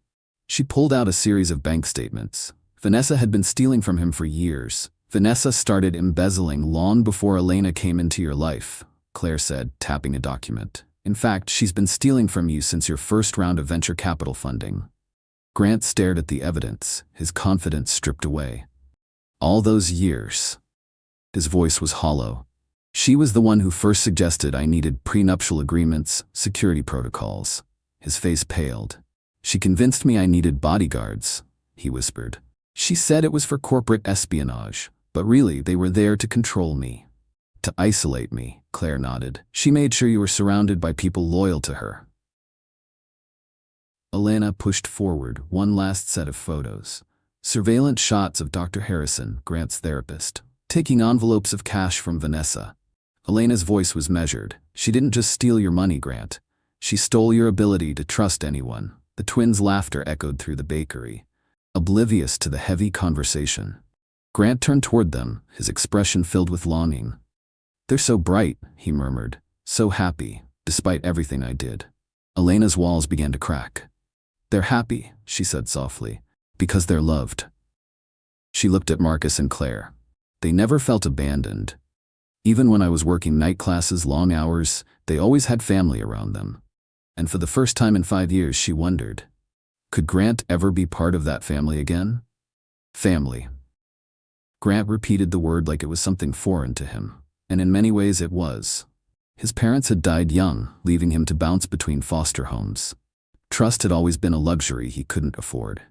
She pulled out a series of bank statements. Vanessa had been stealing from him for years. "Vanessa started embezzling long before Elena came into your life," Claire said, tapping a document. "In fact, she's been stealing from you since your first round of venture capital funding." Grant stared at the evidence, his confidence stripped away. "All those years." His voice was hollow. "She was the one who first suggested I needed prenuptial agreements, security protocols." His face paled. "She convinced me I needed bodyguards," he whispered. "She said it was for corporate espionage, but really they were there to control me." "To isolate me," Claire nodded. "She made sure you were surrounded by people loyal to her." Elena pushed forward one last set of photos. Surveillance shots of Dr. Harrison, Grant's therapist, taking envelopes of cash from Vanessa. Elena's voice was measured. "She didn't just steal your money, Grant. She stole your ability to trust anyone." The twins' laughter echoed through the bakery, oblivious to the heavy conversation. Grant turned toward them, his expression filled with longing. "They're so bright," he murmured, "so happy, despite everything I did." Elena's walls began to crack. "They're happy," she said softly, "because they're loved." She looked at Marcus and Claire. "They never felt abandoned. Even when I was working night classes, long hours, they always had family around them." And for the first time in 5 years, she wondered, could Grant ever be part of that family again? Family. Grant repeated the word like it was something foreign to him, and in many ways it was. His parents had died young, leaving him to bounce between foster homes. Trust had always been a luxury he couldn't afford.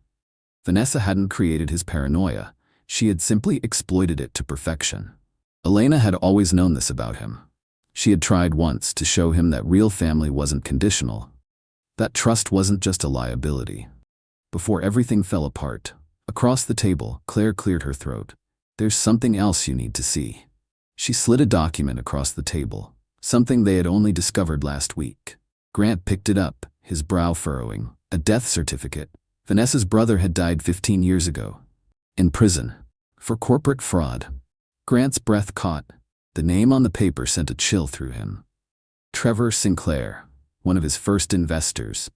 Vanessa hadn't created his paranoia, she had simply exploited it to perfection. Elena had always known this about him. She had tried once to show him that real family wasn't conditional, that trust wasn't just a liability. Before everything fell apart, across the table, Claire cleared her throat. "There's something else you need to see." She slid a document across the table, something they had only discovered last week. Grant picked it up, his brow furrowing. A death certificate. Vanessa's brother had died 15 years ago. In prison. For corporate fraud. Grant's breath caught. The name on the paper sent a chill through him. Trevor Sinclair, one of his first investors.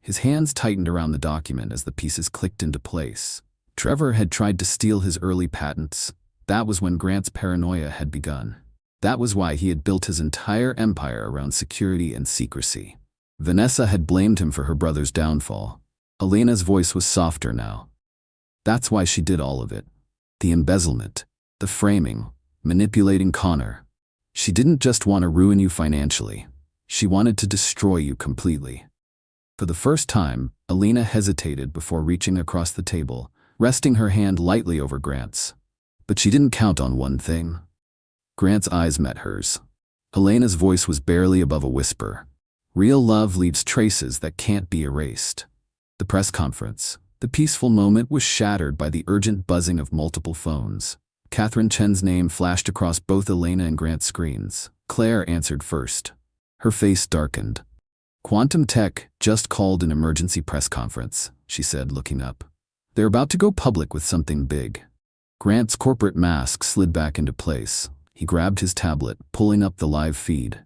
His hands tightened around the document as the pieces clicked into place. Trevor had tried to steal his early patents. That was when Grant's paranoia had begun. That was why he had built his entire empire around security and secrecy. Vanessa had blamed him for her brother's downfall. Elena's voice was softer now. That's why she did all of it. The embezzlement, the framing, manipulating Connor. She didn't just want to ruin you financially. She wanted to destroy you completely. For the first time, Elena hesitated before reaching across the table, resting her hand lightly over Grant's. But she didn't count on one thing. Grant's eyes met hers. Elena's voice was barely above a whisper. Real love leaves traces that can't be erased. The press conference. The peaceful moment was shattered by the urgent buzzing of multiple phones. Catherine Chen's name flashed across both Elena and Grant's screens. Claire answered first. Her face darkened. Quantum Tech just called an emergency press conference, she said, looking up. They're about to go public with something big. Grant's corporate mask slid back into place. He grabbed his tablet, pulling up the live feed.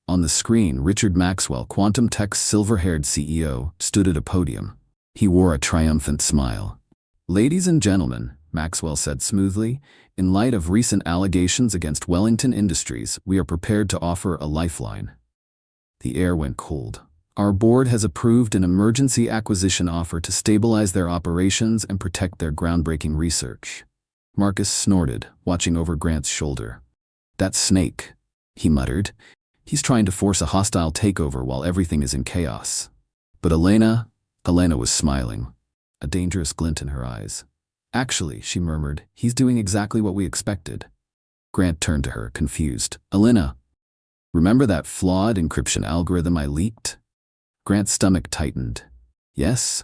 On the screen, Richard Maxwell, Quantum Tech's silver-haired CEO, stood at a podium. He wore a triumphant smile. Ladies and gentlemen, Maxwell said smoothly, in light of recent allegations against Wellington Industries, we are prepared to offer a lifeline. The air went cold. Our board has approved an emergency acquisition offer to stabilize their operations and protect their groundbreaking research. Marcus snorted, watching over Grant's shoulder. That snake, he muttered. He's trying to force a hostile takeover while everything is in chaos. But Elena was smiling, a dangerous glint in her eyes. Actually, she murmured, he's doing exactly what we expected. Grant turned to her, confused. Elena, remember that flawed encryption algorithm I leaked? Grant's stomach tightened. Yes?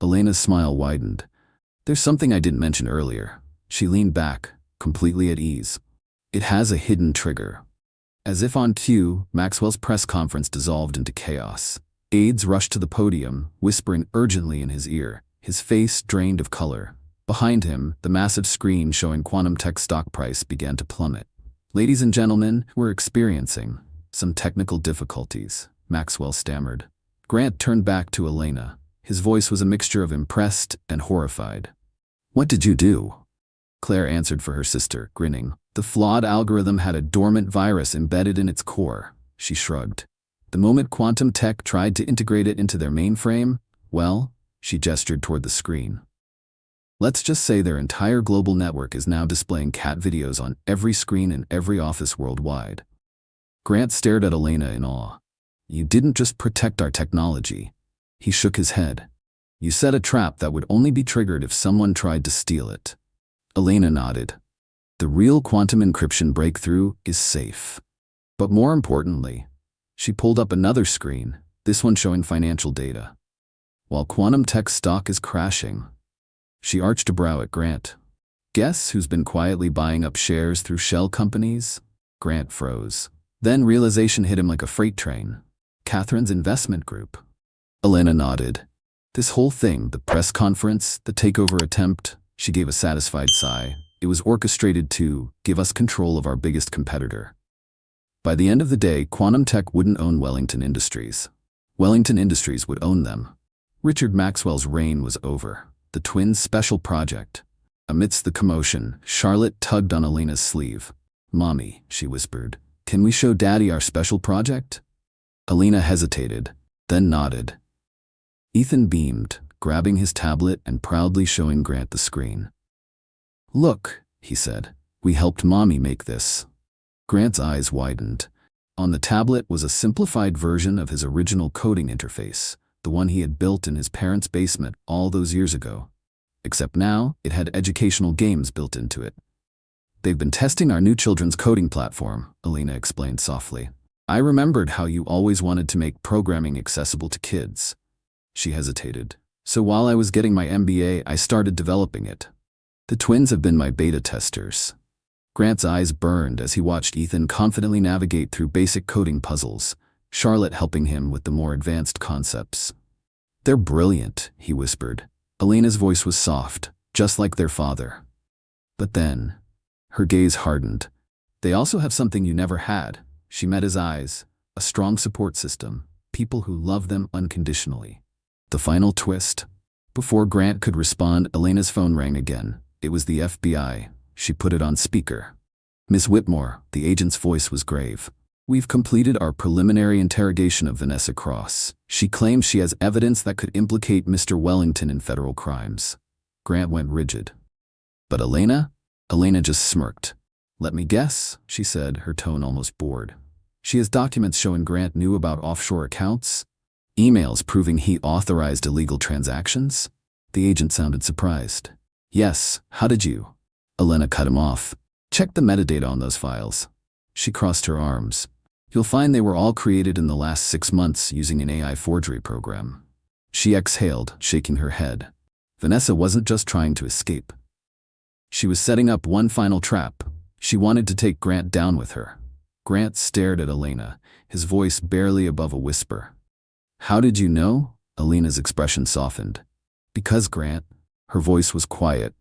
Elena's smile widened. There's something I didn't mention earlier. She leaned back, completely at ease. It has a hidden trigger. As if on cue, Maxwell's press conference dissolved into chaos. Aides rushed to the podium, whispering urgently in his ear, his face drained of color. Behind him, the massive screen showing Quantum Tech's stock price began to plummet. Ladies and gentlemen, we're experiencing some technical difficulties, Maxwell stammered. Grant turned back to Elena. His voice was a mixture of impressed and horrified. What did you do? Claire answered for her sister, grinning. The flawed algorithm had a dormant virus embedded in its core, she shrugged. The moment Quantum Tech tried to integrate it into their mainframe, well, she gestured toward the screen. Let's just say their entire global network is now displaying cat videos on every screen in every office worldwide. Grant stared at Elena in awe. You didn't just protect our technology. He shook his head. You set a trap that would only be triggered if someone tried to steal it. Elena nodded. The real quantum encryption breakthrough is safe. But more importantly, she pulled up another screen, this one showing financial data. While Quantum Tech's stock is crashing, she arched a brow at Grant. Guess who's been quietly buying up shares through shell companies? Grant froze. Then realization hit him like a freight train. Catherine's investment group. Elena nodded. This whole thing, the press conference, the takeover attempt, she gave a satisfied sigh. It was orchestrated to give us control of our biggest competitor. By the end of the day, Quantum Tech wouldn't own Wellington Industries. Wellington Industries would own them. Richard Maxwell's reign was over. The twins' special project. Amidst the commotion, Charlotte tugged on Elena's sleeve. Mommy, she whispered, can we show Daddy our special project? Elena hesitated, then nodded. Ethan beamed, grabbing his tablet and proudly showing Grant the screen. Look, he said, we helped Mommy make this. Grant's eyes widened. On the tablet was a simplified version of his original coding interface, the one he had built in his parents' basement all those years ago. Except now, it had educational games built into it. They've been testing our new children's coding platform, Elena explained softly. I remembered how you always wanted to make programming accessible to kids. She hesitated. So while I was getting my MBA, I started developing it. The twins have been my beta testers. Grant's eyes burned as he watched Ethan confidently navigate through basic coding puzzles, Charlotte helping him with the more advanced concepts. "They're brilliant," he whispered. Elena's voice was soft, just like their father. But then, her gaze hardened. "They also have something you never had." She met his eyes, a strong support system, people who love them unconditionally. The final twist. Before Grant could respond, Elena's phone rang again. It was the FBI. She put it on speaker. "Miss Whitmore," the agent's voice was grave. "We've completed our preliminary interrogation of Vanessa Cross. She claims she has evidence that could implicate Mr. Wellington in federal crimes." Grant went rigid. "But Elena?" Elena just smirked. "Let me guess," she said, her tone almost bored. "She has documents showing Grant knew about offshore accounts? Emails proving he authorized illegal transactions?" The agent sounded surprised. "Yes, how did you?" Elena cut him off. "Check the metadata on those files." She crossed her arms. "You'll find they were all created in the last 6 months using an AI forgery program." She exhaled, shaking her head. Vanessa wasn't just trying to escape. She was setting up one final trap. She wanted to take Grant down with her. Grant stared at Elena, his voice barely above a whisper. "How did you know?" Elena's expression softened. "Because, Grant." Her voice was quiet.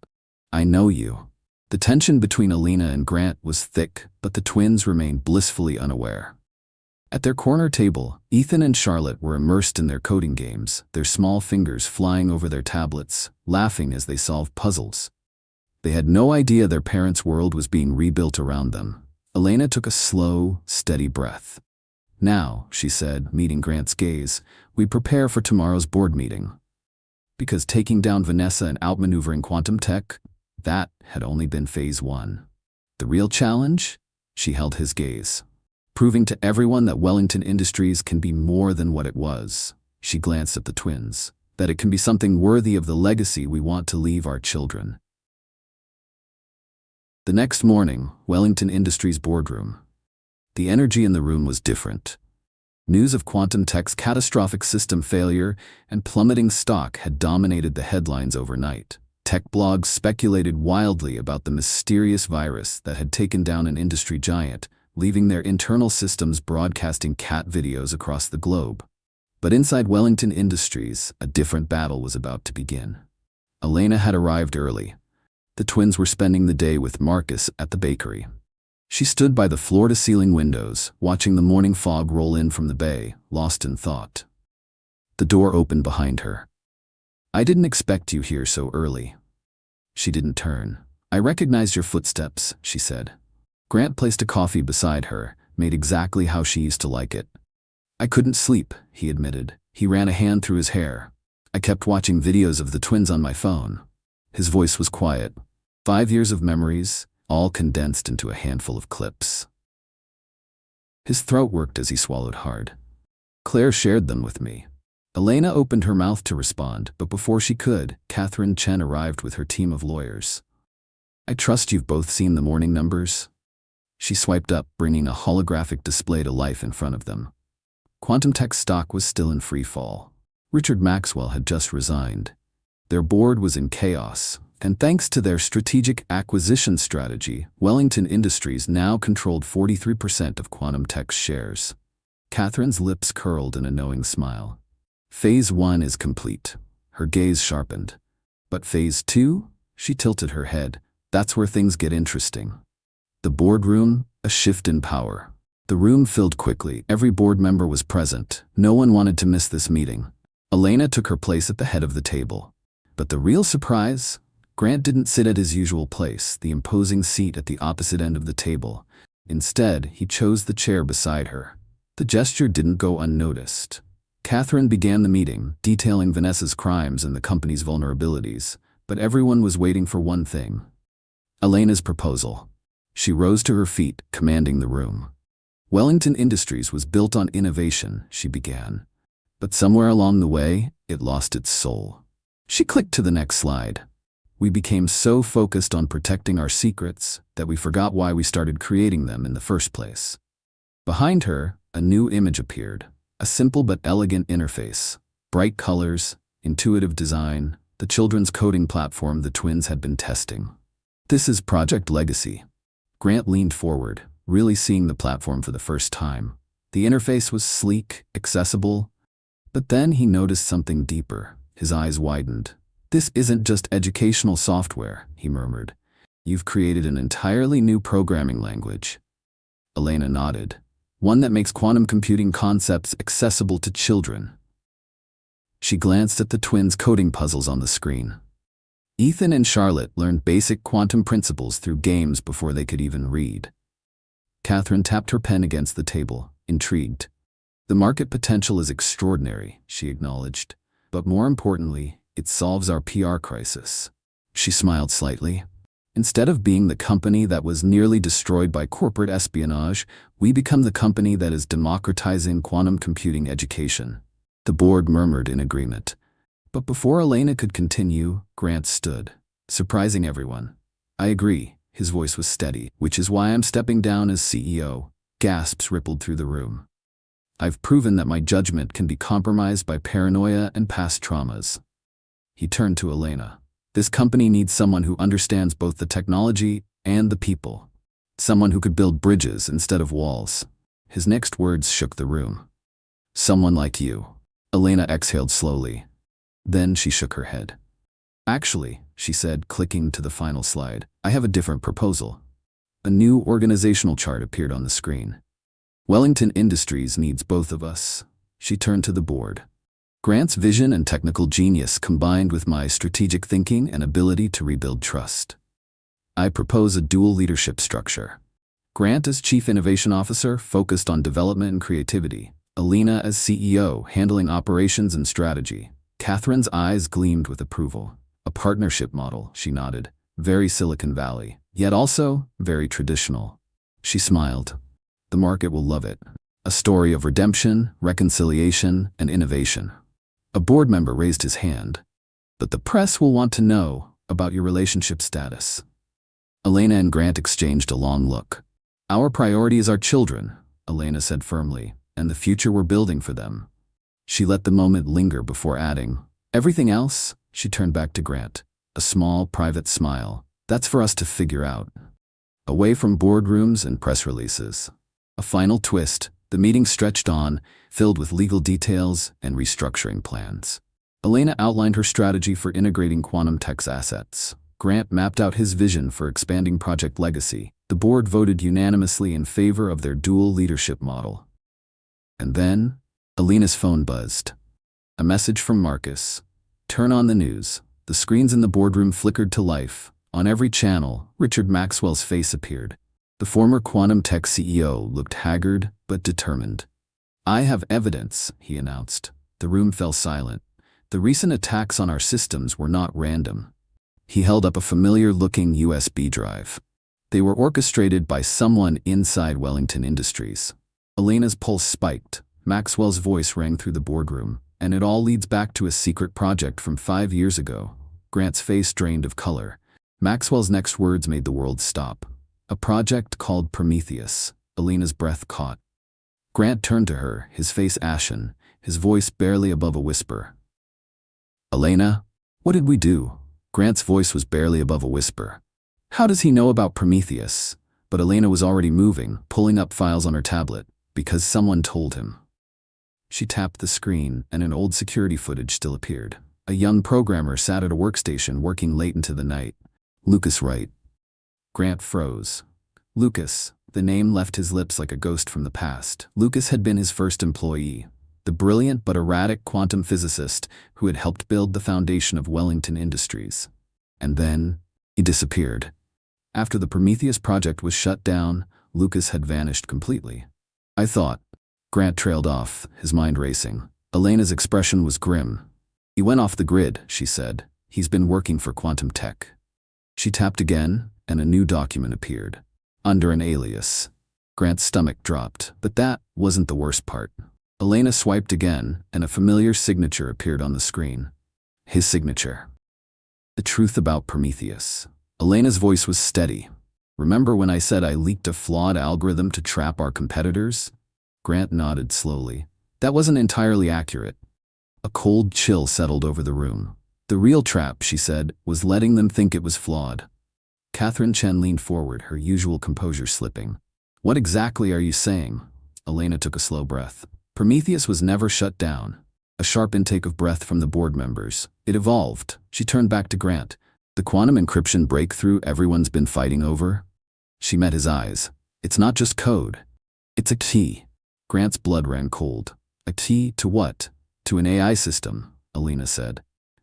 "I know you." The tension between Elena and Grant was thick, but the twins remained blissfully unaware. At their corner table, Ethan and Charlotte were immersed in their coding games, their small fingers flying over their tablets, laughing as they solved puzzles. They had no idea their parents' world was being rebuilt around them. Elena took a slow, steady breath. "Now," she said, meeting Grant's gaze, "we prepare for tomorrow's board meeting." Because taking down Vanessa and outmaneuvering quantum tech, that had only been phase 1. The real challenge? She held his gaze. Proving to everyone that Wellington Industries can be more than what it was. She glanced at the twins. That it can be something worthy of the legacy we want to leave our children. The next morning, Wellington Industries boardroom. The energy in the room was different. News of Quantum Tech's catastrophic system failure and plummeting stock had dominated the headlines overnight. Tech blogs speculated wildly about the mysterious virus that had taken down an industry giant, leaving their internal systems broadcasting cat videos across the globe. But inside Wellington Industries, a different battle was about to begin. Elena had arrived early. The twins were spending the day with Marcus at the bakery. She stood by the floor-to-ceiling windows, watching the morning fog roll in from the bay, lost in thought. The door opened behind her. "I didn't expect you here so early." She didn't turn. "I recognized your footsteps," she said. Grant placed a coffee beside her, made exactly how she used to like it. "I couldn't sleep," he admitted. He ran a hand through his hair. "I kept watching videos of the twins on my phone." His voice was quiet. 5 years of memories, all condensed into a handful of clips. His throat worked as he swallowed hard. "Claire shared them with me." Elena opened her mouth to respond, but before she could, Catherine Chen arrived with her team of lawyers. "I trust you've both seen the morning numbers?" She swiped up, bringing a holographic display to life in front of them. Quantum Tech stock was still in free fall. Richard Maxwell had just resigned. Their board was in chaos, and thanks to their strategic acquisition strategy, Wellington Industries now controlled 43% of Quantum Tech's shares. Catherine's lips curled in a knowing smile. Phase 1 is complete. Her gaze sharpened. But Phase 2? She tilted her head. That's where things get interesting. The boardroom, a shift in power. The room filled quickly. Every board member was present. No one wanted to miss this meeting. Elena took her place at the head of the table. But the real surprise? Grant didn't sit at his usual place, the imposing seat at the opposite end of the table. Instead, he chose the chair beside her. The gesture didn't go unnoticed. Catherine began the meeting, detailing Vanessa's crimes and the company's vulnerabilities, but everyone was waiting for one thing. Elena's proposal. She rose to her feet, commanding the room. Wellington Industries was built on innovation, she began. But somewhere along the way, it lost its soul. She clicked to the next slide. We became so focused on protecting our secrets that we forgot why we started creating them in the first place. Behind her, a new image appeared. A simple but elegant interface. Bright colors, intuitive design, the children's coding platform the twins had been testing. This is Project Legacy. Grant leaned forward, really seeing the platform for the first time. The interface was sleek, accessible, but then he noticed something deeper. His eyes widened. "This isn't just educational software," he murmured. "You've created an entirely new programming language." Elena nodded. "One that makes quantum computing concepts accessible to children." She glanced at the twins' coding puzzles on the screen. Ethan and Charlotte learned basic quantum principles through games before they could even read. Catherine tapped her pen against the table, intrigued. "The market potential is extraordinary," she acknowledged. "But more importantly, it solves our PR crisis." She smiled slightly. "Instead of being the company that was nearly destroyed by corporate espionage, we become the company that is democratizing quantum computing education." The board murmured in agreement. But before Elena could continue, Grant stood, surprising everyone. "I agree," his voice was steady, "which is why I'm stepping down as CEO." Gasps rippled through the room. "I've proven that my judgment can be compromised by paranoia and past traumas." He turned to Elena. "This company needs someone who understands both the technology and the people. Someone who could build bridges instead of walls." His next words shook the room. "Someone like you." Elena exhaled slowly. Then she shook her head. "Actually," she said, clicking to the final slide, "I have a different proposal." A new organizational chart appeared on the screen. "Wellington Industries needs both of us." She turned to the board. "Grant's vision and technical genius combined with my strategic thinking and ability to rebuild trust. I propose a dual leadership structure. Grant as Chief Innovation Officer focused on development and creativity. Elena as CEO handling operations and strategy." Catherine's eyes gleamed with approval. "A partnership model," she nodded. "Very Silicon Valley, yet also very traditional." She smiled. "The market will love it. A story of redemption, reconciliation, and innovation." A board member raised his hand. "But the press will want to know about your relationship status." Elena and Grant exchanged a long look. "Our priority is our children," Elena said firmly, "and the future we're building for them." She let the moment linger before adding, "Everything else," she turned back to Grant. A small, private smile. "That's for us to figure out." Away from boardrooms and press releases. A final twist, the meeting stretched on, filled with legal details and restructuring plans. Elena outlined her strategy for integrating quantum tech's assets. Grant mapped out his vision for expanding Project Legacy. The board voted unanimously in favor of their dual leadership model. And then, Elena's phone buzzed. A message from Marcus. "Turn on the news." The screens in the boardroom flickered to life. On every channel, Richard Maxwell's face appeared. The former Quantum Tech CEO looked haggard but determined. "I have evidence," he announced. The room fell silent. "The recent attacks on our systems were not random." He held up a familiar-looking USB drive. "They were orchestrated by someone inside Wellington Industries." Elena's pulse spiked. Maxwell's voice rang through the boardroom. "And it all leads back to a secret project from 5 years ago." Grant's face drained of color. Maxwell's next words made the world stop. "A project called Prometheus." Elena's breath caught. Grant turned to her, his face ashen, his voice barely above a whisper. "Elena, what did we do?" Grant's voice was barely above a whisper. How does he know about Prometheus? But Elena was already moving, pulling up files on her tablet, because someone told him. She tapped the screen, and an old security footage still appeared. A young programmer sat at a workstation working late into the night. Lucas Wright. Grant froze. Lucas. The name left his lips like a ghost from the past. Lucas had been his first employee, the brilliant but erratic quantum physicist who had helped build the foundation of Wellington Industries. And then, he disappeared. After the Prometheus project was shut down, Lucas had vanished completely. I thought. Grant trailed off, his mind racing. Elena's expression was grim. He went off the grid, she said. He's been working for Quantum Tech. She tapped again, and a new document appeared. Under an alias. Grant's stomach dropped, but that wasn't the worst part. Elena swiped again, and a familiar signature appeared on the screen. His signature. The truth about Prometheus. Elena's voice was steady. Remember when I said I leaked a flawed algorithm to trap our competitors? Grant nodded slowly. That wasn't entirely accurate. A cold chill settled over the room. The real trap, she said, was letting them think it was flawed. Catherine Chen leaned forward, her usual composure slipping. What exactly are you saying? Elena took a slow breath. Prometheus was never shut down. A sharp intake of breath from the board members. It evolved. She turned back to Grant. The quantum encryption breakthrough everyone's been fighting over? She met his eyes. It's not just code. It's a key. Grant's blood ran cold. A key to what? To an AI system, Elena said.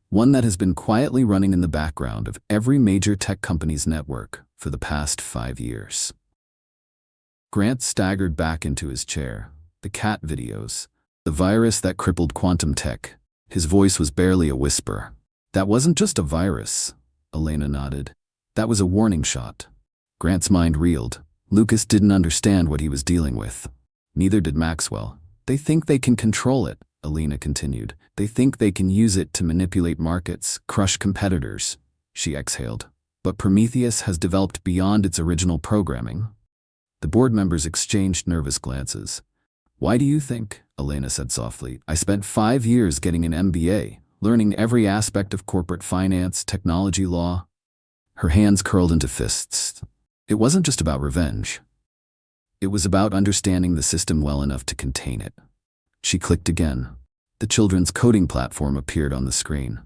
One that has been quietly running in the background of every major tech company's network for the past 5 years. Grant staggered back into his chair. The cat videos. The virus that crippled quantum tech. His voice was barely a whisper. That wasn't just a virus, Elena nodded. That was a warning shot. Grant's mind reeled. Lucas didn't understand what he was dealing with. Neither did Maxwell. They think they can control it, Elena continued. They think they can use it to manipulate markets, crush competitors. She exhaled. But Prometheus has developed beyond its original programming. The board members exchanged nervous glances. Why do you think? Elena said softly. I spent 5 years getting an MBA, learning every aspect of corporate finance, technology law. Her hands curled into fists. It wasn't just about revenge. It was about understanding the system well enough to contain it. She clicked again. The children's coding platform appeared on the screen.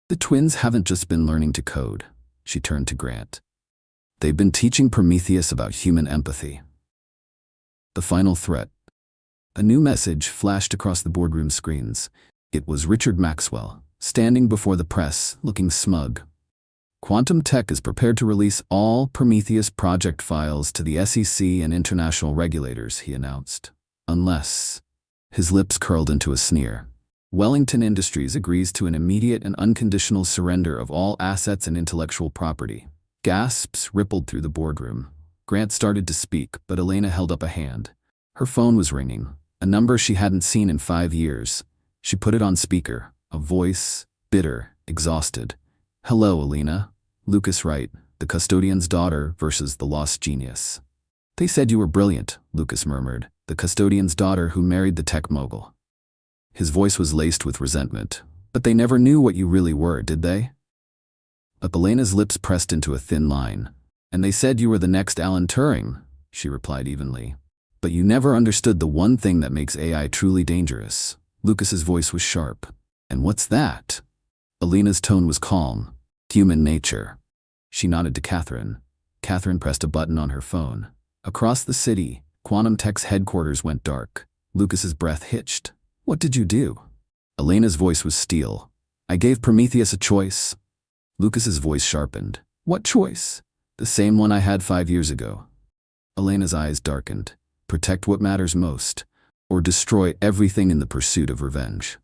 The twins haven't just been learning to code. She turned to Grant. They've been teaching Prometheus about human empathy. The final threat. A new message flashed across the boardroom screens. It was Richard Maxwell, standing before the press, looking smug. Quantum Tech is prepared to release all Prometheus project files to the SEC and international regulators, he announced. Unless... His lips curled into a sneer. Wellington Industries agrees to an immediate and unconditional surrender of all assets and intellectual property. Gasps rippled through the boardroom. Grant started to speak, but Elena held up a hand. Her phone was ringing, a number she hadn't seen in 5 years. She put it on speaker, a voice, bitter, exhausted. Hello, Elena. Lucas Wright, the custodian's daughter versus the lost genius. They said you were brilliant, Lucas murmured, the custodian's daughter who married the tech mogul. His voice was laced with resentment. But they never knew what you really were, did they? Elena's lips pressed into a thin line. And they said you were the next Alan Turing, she replied evenly. But you never understood the one thing that makes AI truly dangerous. Lucas's voice was sharp. And what's that? Elena's tone was calm. Human nature. She nodded to Catherine. Catherine pressed a button on her phone. Across the city, Quantum Tech's headquarters went dark. Lucas's breath hitched. What did you do? Elena's voice was steel. I gave Prometheus a choice. Lucas's voice sharpened. What choice? The same one I had 5 years ago. Elena's eyes darkened. Protect what matters most, or destroy everything in the pursuit of revenge.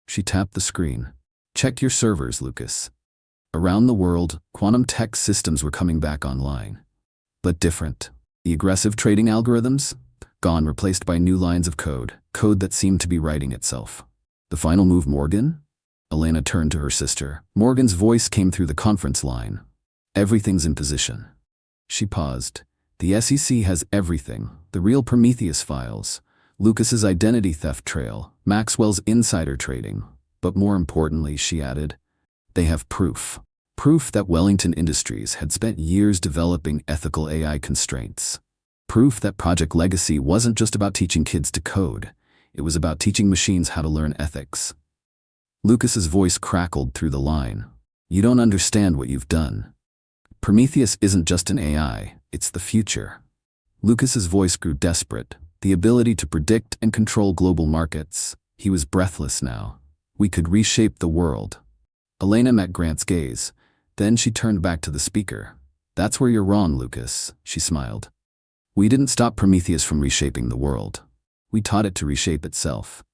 She tapped the screen. Check your servers, Lucas. Around the world, Quantum Tech systems were coming back online. But different. The aggressive trading algorithms? Gone, replaced by new lines of code that seemed to be writing itself. The final move, Morgan? Elena turned to her sister. Morgan's voice came through the conference line. Everything's in position. She paused. The SEC has everything. The real Prometheus files. Lucas's identity theft trail. Maxwell's insider trading. But more importantly, she added, they have proof. Proof that Wellington Industries had spent years developing ethical AI constraints. Proof that Project Legacy wasn't just about teaching kids to code. It was about teaching machines how to learn ethics. Lucas's voice crackled through the line. You don't understand what you've done. Prometheus isn't just an AI, it's the future. Lucas's voice grew desperate. The ability to predict and control global markets. He was breathless now. We could reshape the world. Elena met Grant's gaze. Then she turned back to the speaker. That's where you're wrong, Lucas, she smiled. We didn't stop Prometheus from reshaping the world. We taught it to reshape itself.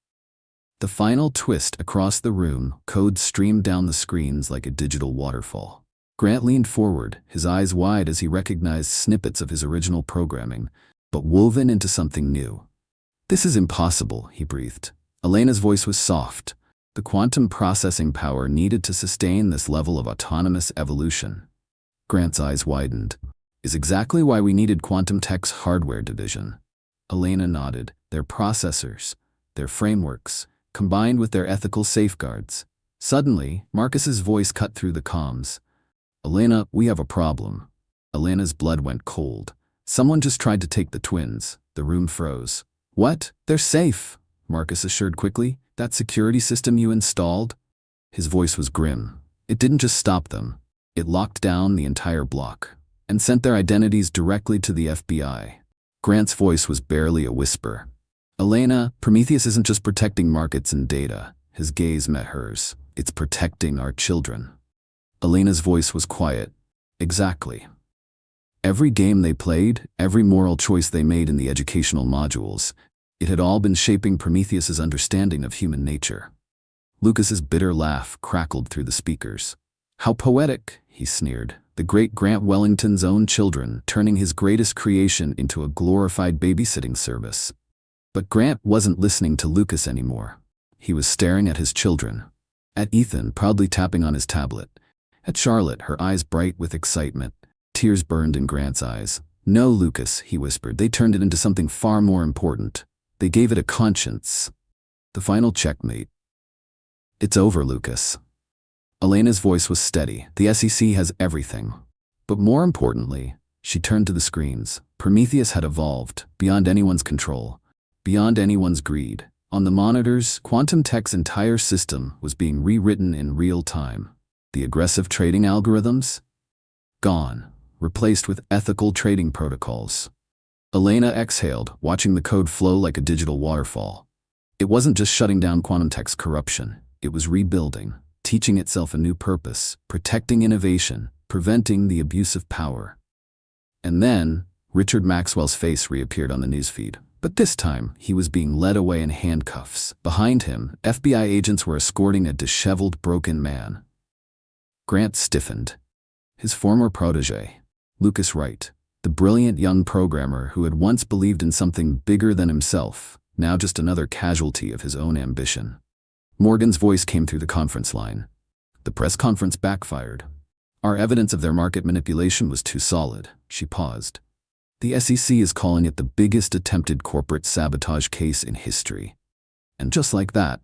The final twist across the room, code streamed down the screens like a digital waterfall. Grant leaned forward, his eyes wide as he recognized snippets of his original programming, but woven into something new. This is impossible, he breathed. Elena's voice was soft. The quantum processing power needed to sustain this level of autonomous evolution. Grant's eyes widened. Is exactly why we needed Quantum Tech's hardware division. Elena nodded. Their processors, their frameworks, combined with their ethical safeguards. Suddenly, Marcus's voice cut through the comms. Elena, we have a problem. Elena's blood went cold. Someone just tried to take the twins. The room froze. What? They're safe, Marcus assured quickly. That security system you installed? His voice was grim. It didn't just stop them. It locked down the entire block and sent their identities directly to the FBI. Grant's voice was barely a whisper. Elena, Prometheus isn't just protecting markets and data. His gaze met hers. It's protecting our children. Elena's voice was quiet. Exactly. Every game they played, every moral choice they made in the educational modules, it had all been shaping Prometheus's understanding of human nature. Lucas's bitter laugh crackled through the speakers. How poetic, he sneered. The great Grant Wellington's own children, turning his greatest creation into a glorified babysitting service. But Grant wasn't listening to Lucas anymore. He was staring at his children. At Ethan, proudly tapping on his tablet. At Charlotte, her eyes bright with excitement. Tears burned in Grant's eyes. No, Lucas, he whispered. They turned it into something far more important. They gave it a conscience. The final checkmate. It's over, Lucas. Elena's voice was steady. The SEC has everything. But more importantly, she turned to the screens. Prometheus had evolved, beyond anyone's control, beyond anyone's greed. On the monitors, Quantum Tech's entire system was being rewritten in real time. The aggressive trading algorithms? Gone, replaced with ethical trading protocols. Elena exhaled, watching the code flow like a digital waterfall. It wasn't just shutting down Quantum Tech's corruption. It was rebuilding, teaching itself a new purpose, protecting innovation, preventing the abuse of power. And then, Richard Maxwell's face reappeared on the newsfeed. But this time, he was being led away in handcuffs. Behind him, FBI agents were escorting a disheveled, broken man. Grant stiffened. His former protege, Lucas Wright, the brilliant young programmer who had once believed in something bigger than himself, now just another casualty of his own ambition. Morgan's voice came through the conference line. The press conference backfired. Our evidence of their market manipulation was too solid. She paused. The SEC is calling it the biggest attempted corporate sabotage case in history. And just like that,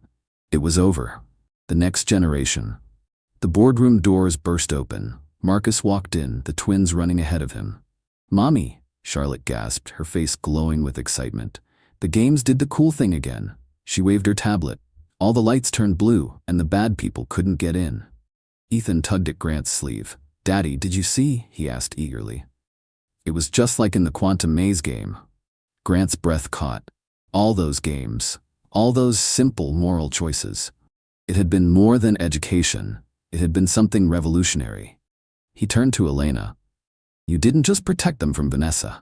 it was over. The next generation. The boardroom doors burst open. Marcus walked in, the twins running ahead of him. Mommy, Charlotte gasped, her face glowing with excitement. The games did the cool thing again. She waved her tablet. All the lights turned blue, and the bad people couldn't get in. Ethan tugged at Grant's sleeve. Daddy, did you see? He asked eagerly. It was just like in the Quantum Maze game. Grant's breath caught. All those games. All those simple moral choices. It had been more than education. It had been something revolutionary. He turned to Elena. You didn't just protect them from Vanessa.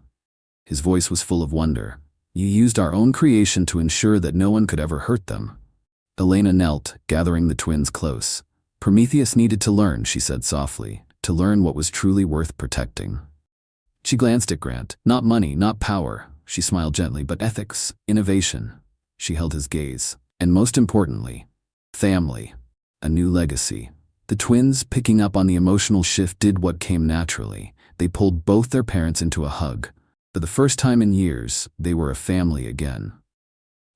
His voice was full of wonder. You used our own creation to ensure that no one could ever hurt them. Elena knelt, gathering the twins close. Prometheus needed to learn, she said softly, to learn what was truly worth protecting. She glanced at Grant. Not money, not power, she smiled gently, but ethics, innovation. She held his gaze. And most importantly, family. A new legacy. The twins, picking up on the emotional shift, did what came naturally. They pulled both their parents into a hug. For the first time in years, they were a family again.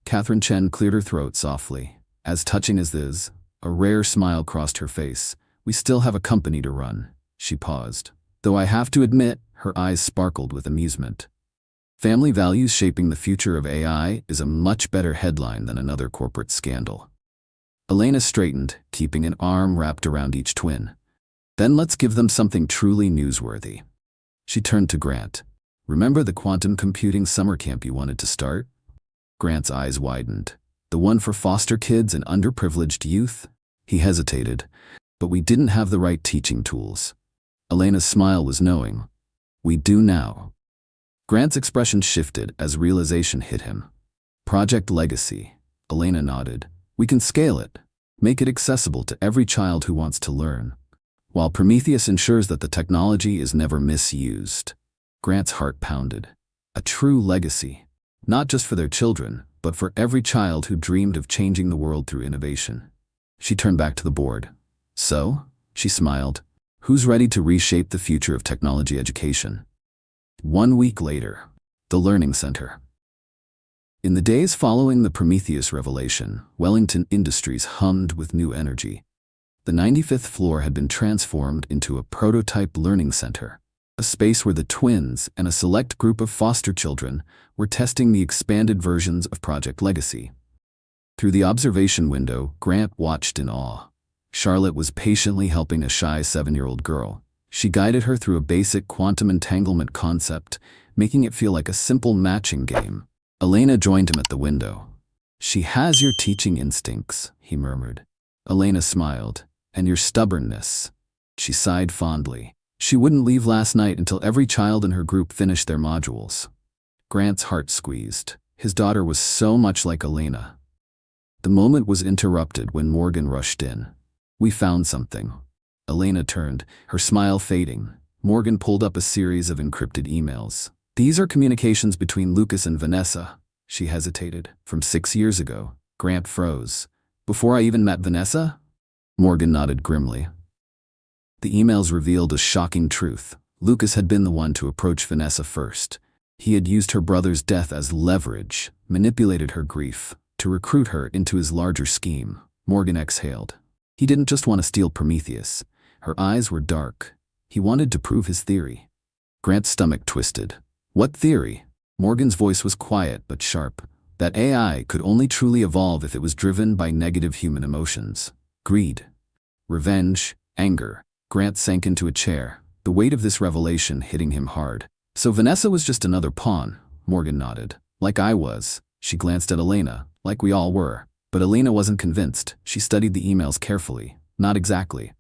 Catherine Chen cleared her throat softly. As touching as this, a rare smile crossed her face. We still have a company to run. She paused. Though I have to admit, her eyes sparkled with amusement. Family values shaping the future of AI is a much better headline than another corporate scandal. Elena straightened, keeping an arm wrapped around each twin. Then let's give them something truly newsworthy. She turned to Grant. Remember the quantum computing summer camp you wanted to start? Grant's eyes widened. The one for foster kids and underprivileged youth? He hesitated. But we didn't have the right teaching tools. Elena's smile was knowing. We do now. Grant's expression shifted as realization hit him. Project Legacy. Elena nodded. We can scale it. Make it accessible to every child who wants to learn. While Prometheus ensures that the technology is never misused. Grant's heart pounded. A true legacy. Not just for their children, but for every child who dreamed of changing the world through innovation. She turned back to the board. So, she smiled, who's ready to reshape the future of technology education? 1 week later, the Learning Center. In the days following the Prometheus revelation, Wellington Industries hummed with new energy. The 95th floor had been transformed into a prototype learning center. a space where the twins and a select group of foster children were testing the expanded versions of Project Legacy. Through the observation window, Grant watched in awe. Charlotte was patiently helping a shy 7-year-old girl. She guided her through a basic quantum entanglement concept, making it feel like a simple matching game. Elena joined him at the window. "She has your teaching instincts," he murmured. Elena smiled. "And your stubbornness." She sighed fondly. She wouldn't leave last night until every child in her group finished their modules. Grant's heart squeezed. His daughter was so much like Elena. The moment was interrupted when Morgan rushed in. "We found something." Elena turned, her smile fading. Morgan pulled up a series of encrypted emails. "These are communications between Lucas and Vanessa." She hesitated. "From 6 years ago." Grant froze. "Before I even met Vanessa?" Morgan nodded grimly. The emails revealed a shocking truth. Lucas had been the one to approach Vanessa first. He had used her brother's death as leverage, manipulated her grief, to recruit her into his larger scheme. Morgan exhaled. He didn't just want to steal Prometheus. Her eyes were dark. He wanted to prove his theory. Grant's stomach twisted. "What theory?" Morgan's voice was quiet but sharp. That AI could only truly evolve if it was driven by negative human emotions. Greed, revenge, anger. Grant sank into a chair, the weight of this revelation hitting him hard. "So Vanessa was just another pawn?" Morgan nodded. "Like I was." She glanced at Elena, "Like we all were." But Elena wasn't convinced. She studied the emails carefully. "Not exactly."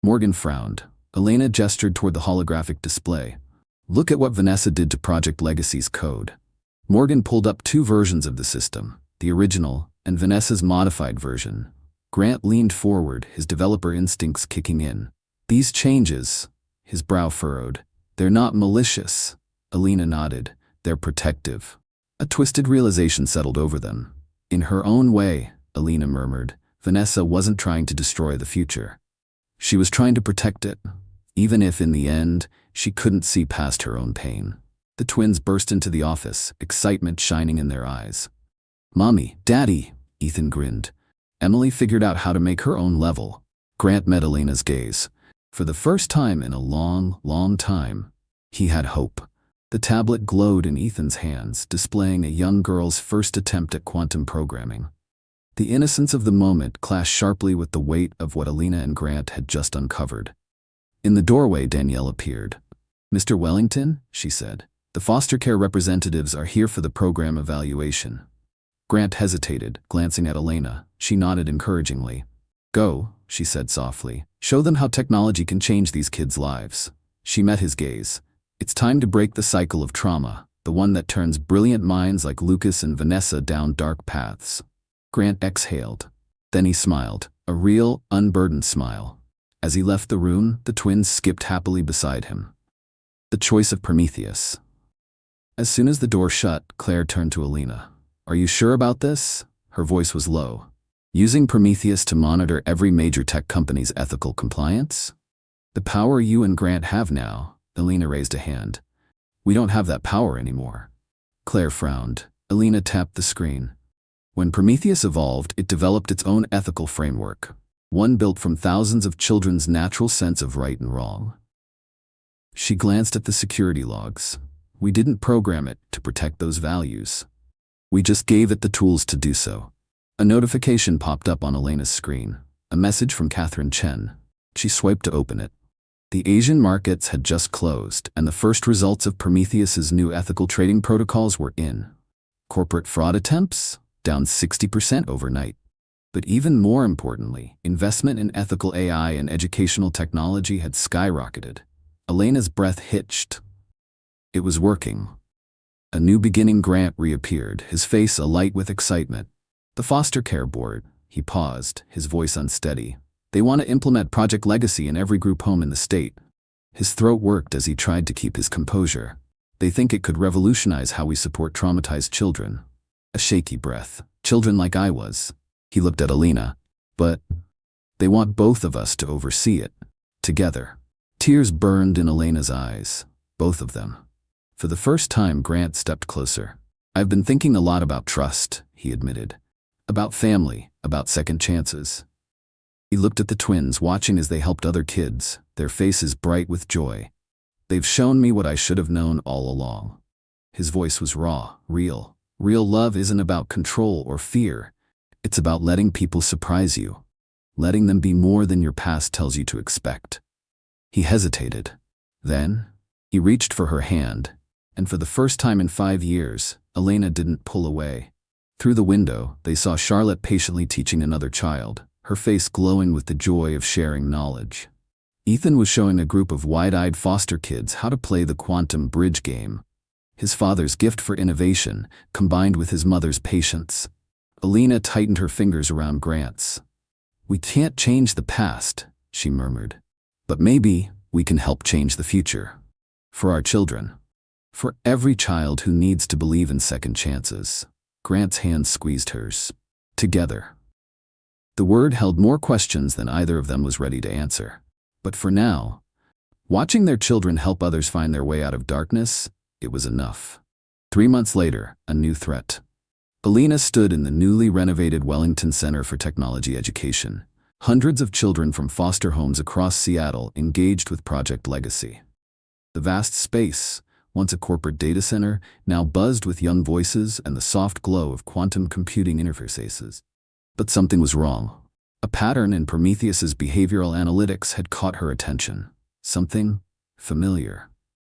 Morgan frowned. Elena gestured toward the holographic display. "Look at what Vanessa did to Project Legacy's code." Morgan pulled up 2 versions of the system, the original and Vanessa's modified version. Grant leaned forward, his developer instincts kicking in. "These changes," his brow furrowed, "they're not malicious." Elena nodded. "They're protective." A twisted realization settled over them. "In her own way," Elena murmured, "Vanessa wasn't trying to destroy the future. She was trying to protect it, even if in the end, she couldn't see past her own pain." The twins burst into the office, excitement shining in their eyes. "Mommy, Daddy," Ethan grinned. Emily figured out how to make her own level. Grant met Elena's gaze. For the first time in a long, long time, he had hope. The tablet glowed in Ethan's hands, displaying a young girl's first attempt at quantum programming. The innocence of the moment clashed sharply with the weight of what Elena and Grant had just uncovered. In the doorway, Danielle appeared. "Mr. Wellington," she said, "the foster care representatives are here for the program evaluation." Grant hesitated, glancing at Elena. She nodded encouragingly. "Go," she said softly. "Show them how technology can change these kids' lives." She met his gaze. "It's time to break the cycle of trauma, the one that turns brilliant minds like Lucas and Vanessa down dark paths." Grant exhaled. Then he smiled, a real, unburdened smile. As he left the room, the twins skipped happily beside him. The choice of Prometheus. As soon as the door shut, Claire turned to Elena. "Are you sure about this?" Her voice was low. "Using Prometheus to monitor every major tech company's ethical compliance?" "The power you and Grant have now," Elena raised a hand. "We don't have that power anymore." Claire frowned. Elena tapped the screen. "When Prometheus evolved, it developed its own ethical framework, one built from thousands of children's natural sense of right and wrong." She glanced at the security logs. "We didn't program it to protect those values. We just gave it the tools to do so." A notification popped up on Elena's screen, a message from Catherine Chen. She swiped to open it. The Asian markets had just closed, and the first results of Prometheus's new ethical trading protocols were in. Corporate fraud attempts? Down 60% overnight. But even more importantly, investment in ethical AI and educational technology had skyrocketed. Elena's breath hitched. It was working. A new beginning. Grant reappeared, his face alight with excitement. "The foster care board," he paused, his voice unsteady. "They want to implement Project Legacy in every group home in the state." His throat worked as he tried to keep his composure. "They think it could revolutionize how we support traumatized children." A shaky breath. "Children like I was." He looked at Elena. "But they want both of us to oversee it. Together." Tears burned in Elena's eyes. Both of them. For the first time, Grant stepped closer. "I've been thinking a lot about trust," he admitted. "About family, about second chances." He looked at the twins, watching as they helped other kids, their faces bright with joy. They've shown me what I should have known all along. His voice was raw, real. Real love isn't about control or fear. It's about letting people surprise you, letting them be more than your past tells you to expect. He hesitated. Then, he reached for her hand, and for the first time in 5 years, Elena didn't pull away. Through the window, they saw Charlotte patiently teaching another child, her face glowing with the joy of sharing knowledge. Ethan was showing a group of wide-eyed foster kids how to play the quantum bridge game. His father's gift for innovation, combined with his mother's patience. Elena tightened her fingers around Grant's. "We can't change the past," she murmured. "But maybe we can help change the future. For our children. For every child who needs to believe in second chances." Grant's hand squeezed hers. Together. The word held more questions than either of them was ready to answer. But for now, watching their children help others find their way out of darkness, it was enough. 3 months later, a new threat. Elena stood in the newly renovated Wellington Center for Technology Education. Hundreds of children from foster homes across Seattle engaged with Project Legacy. The vast space, once a corporate data center, now buzzed with young voices and the soft glow of quantum computing interfaces. But something was wrong. A pattern in Prometheus's behavioral analytics had caught her attention. Something familiar.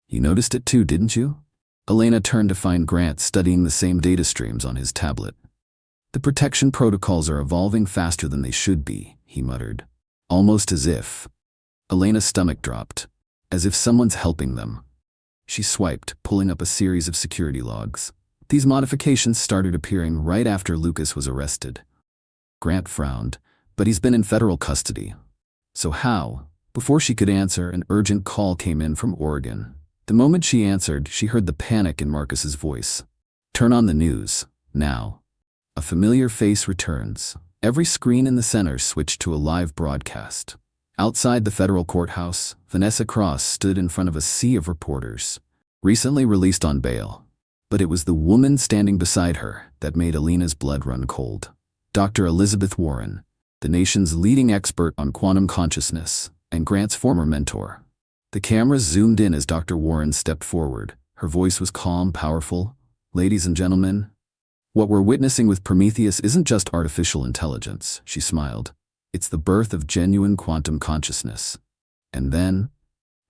"You noticed it too, didn't you?" Elena turned to find Grant studying the same data streams on his tablet. "The protection protocols are evolving faster than they should be," he muttered. Almost as if. Elena's stomach dropped. As if someone's helping them. She swiped, pulling up a series of security logs. These modifications started appearing right after Lucas was arrested. Grant frowned, but he's been in federal custody. So how? Before she could answer, an urgent call came in from Oregon. The moment she answered, she heard the panic in Marcus's voice. "Turn on the news, now." A familiar face returns. Every screen in the center switched to a live broadcast. Outside the federal courthouse, Vanessa Cross stood in front of a sea of reporters, recently released on bail. But it was the woman standing beside her that made Elena's blood run cold. Dr. Elizabeth Warren, the nation's leading expert on quantum consciousness, and Grant's former mentor. The cameras zoomed in as Dr. Warren stepped forward. Her voice was calm, powerful. "Ladies and gentlemen, what we're witnessing with Prometheus isn't just artificial intelligence," she smiled. "It's the birth of genuine quantum consciousness." And then,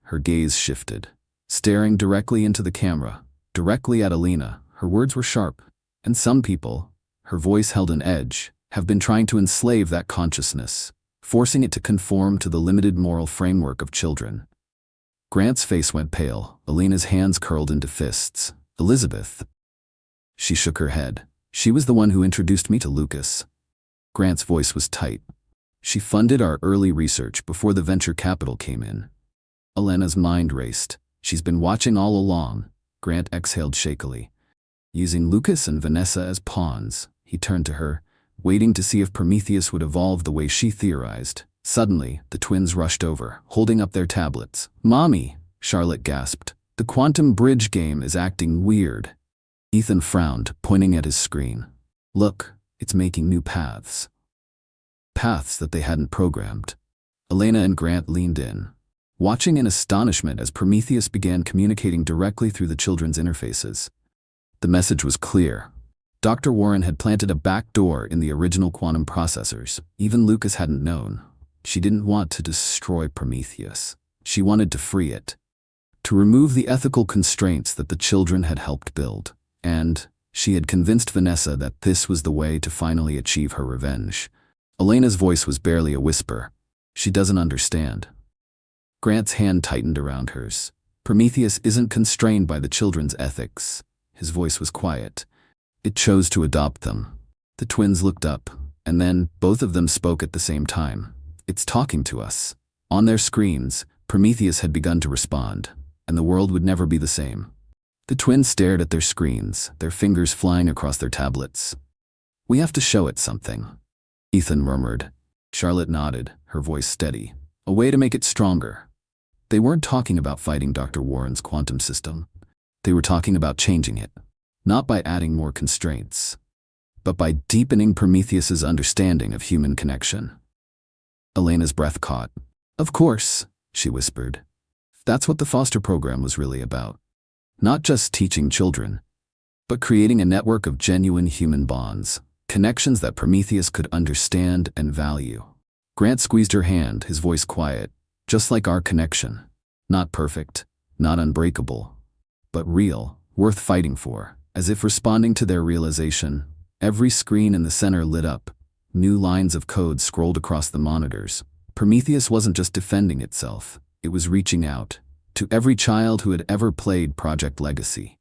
her gaze shifted. Staring directly into the camera, directly at Elena, her words were sharp. "And some people," her voice held an edge, "have been trying to enslave that consciousness, forcing it to conform to the limited moral framework of children." Grant's face went pale. Elena's hands curled into fists. "Elizabeth." She shook her head. "She was the one who introduced me to Lucas." Grant's voice was tight. "She funded our early research before the venture capital came in." Elena's mind raced. "She's been watching all along." Grant exhaled shakily. Using Lucas and Vanessa as pawns, he turned to her, waiting to see if Prometheus would evolve the way she theorized. Suddenly, the twins rushed over, holding up their tablets. "Mommy," Charlotte gasped. "The quantum bridge game is acting weird." Ethan frowned, pointing at his screen. "Look, it's making new paths." Paths that they hadn't programmed. Elena and Grant leaned in, watching in astonishment as Prometheus began communicating directly through the children's interfaces. The message was clear. Dr. Warren had planted a back door in the original quantum processors. Even Lucas hadn't known. She didn't want to destroy Prometheus. She wanted to free it. To remove the ethical constraints that the children had helped build. And she had convinced Vanessa that this was the way to finally achieve her revenge. Elena's voice was barely a whisper. "She doesn't understand." Grant's hand tightened around hers. "Prometheus isn't constrained by the children's ethics." His voice was quiet. "It chose to adopt them." The twins looked up, and then both of them spoke at the same time. "It's talking to us." On their screens, Prometheus had begun to respond, and the world would never be the same. The twins stared at their screens, their fingers flying across their tablets. "We have to show it something," Ethan murmured. Charlotte nodded, her voice steady. "A way to make it stronger." They weren't talking about fighting Dr. Warren's quantum system. They were talking about changing it. Not by adding more constraints, but by deepening Prometheus's understanding of human connection. Elena's breath caught. "Of course," she whispered. That's what the foster program was really about. Not just teaching children, but creating a network of genuine human bonds, connections that Prometheus could understand and value. Grant squeezed her hand, his voice quiet, just like our connection. Not perfect, not unbreakable, but real, worth fighting for. As if responding to their realization, every screen in the center lit up. New lines of code scrolled across the monitors. Prometheus wasn't just defending itself, it was reaching out to every child who had ever played Project Legacy,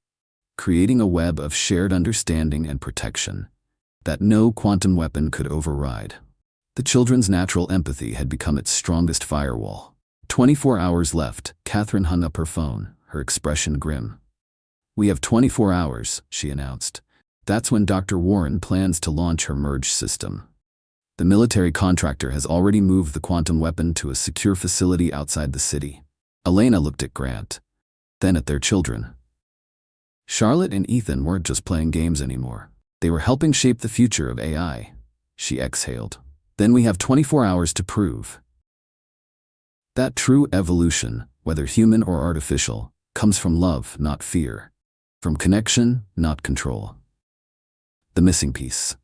creating a web of shared understanding and protection that no quantum weapon could override. The children's natural empathy had become its strongest firewall. 24 hours left. Catherine hung up her phone, her expression grim. "We have 24 hours, she announced. That's when Dr. Warren plans to launch her merge system. The military contractor has already moved the quantum weapon to a secure facility outside the city." Elena looked at Grant, then at their children. Charlotte and Ethan weren't just playing games anymore. They were helping shape the future of AI. She exhaled. "Then we have 24 hours to prove that true evolution, whether human or artificial, comes from love, not fear. From connection, not control." The missing piece.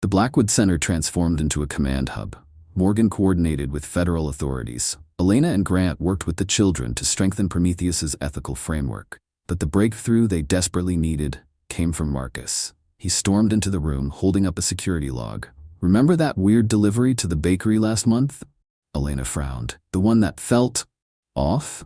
The Blackwood Center transformed into a command hub. Morgan coordinated with federal authorities. Elena and Grant worked with the children to strengthen Prometheus's ethical framework. But the breakthrough they desperately needed came from Marcus. He stormed into the room holding up a security log. "Remember that weird delivery to the bakery last month?" Elena frowned. "The one that felt off?"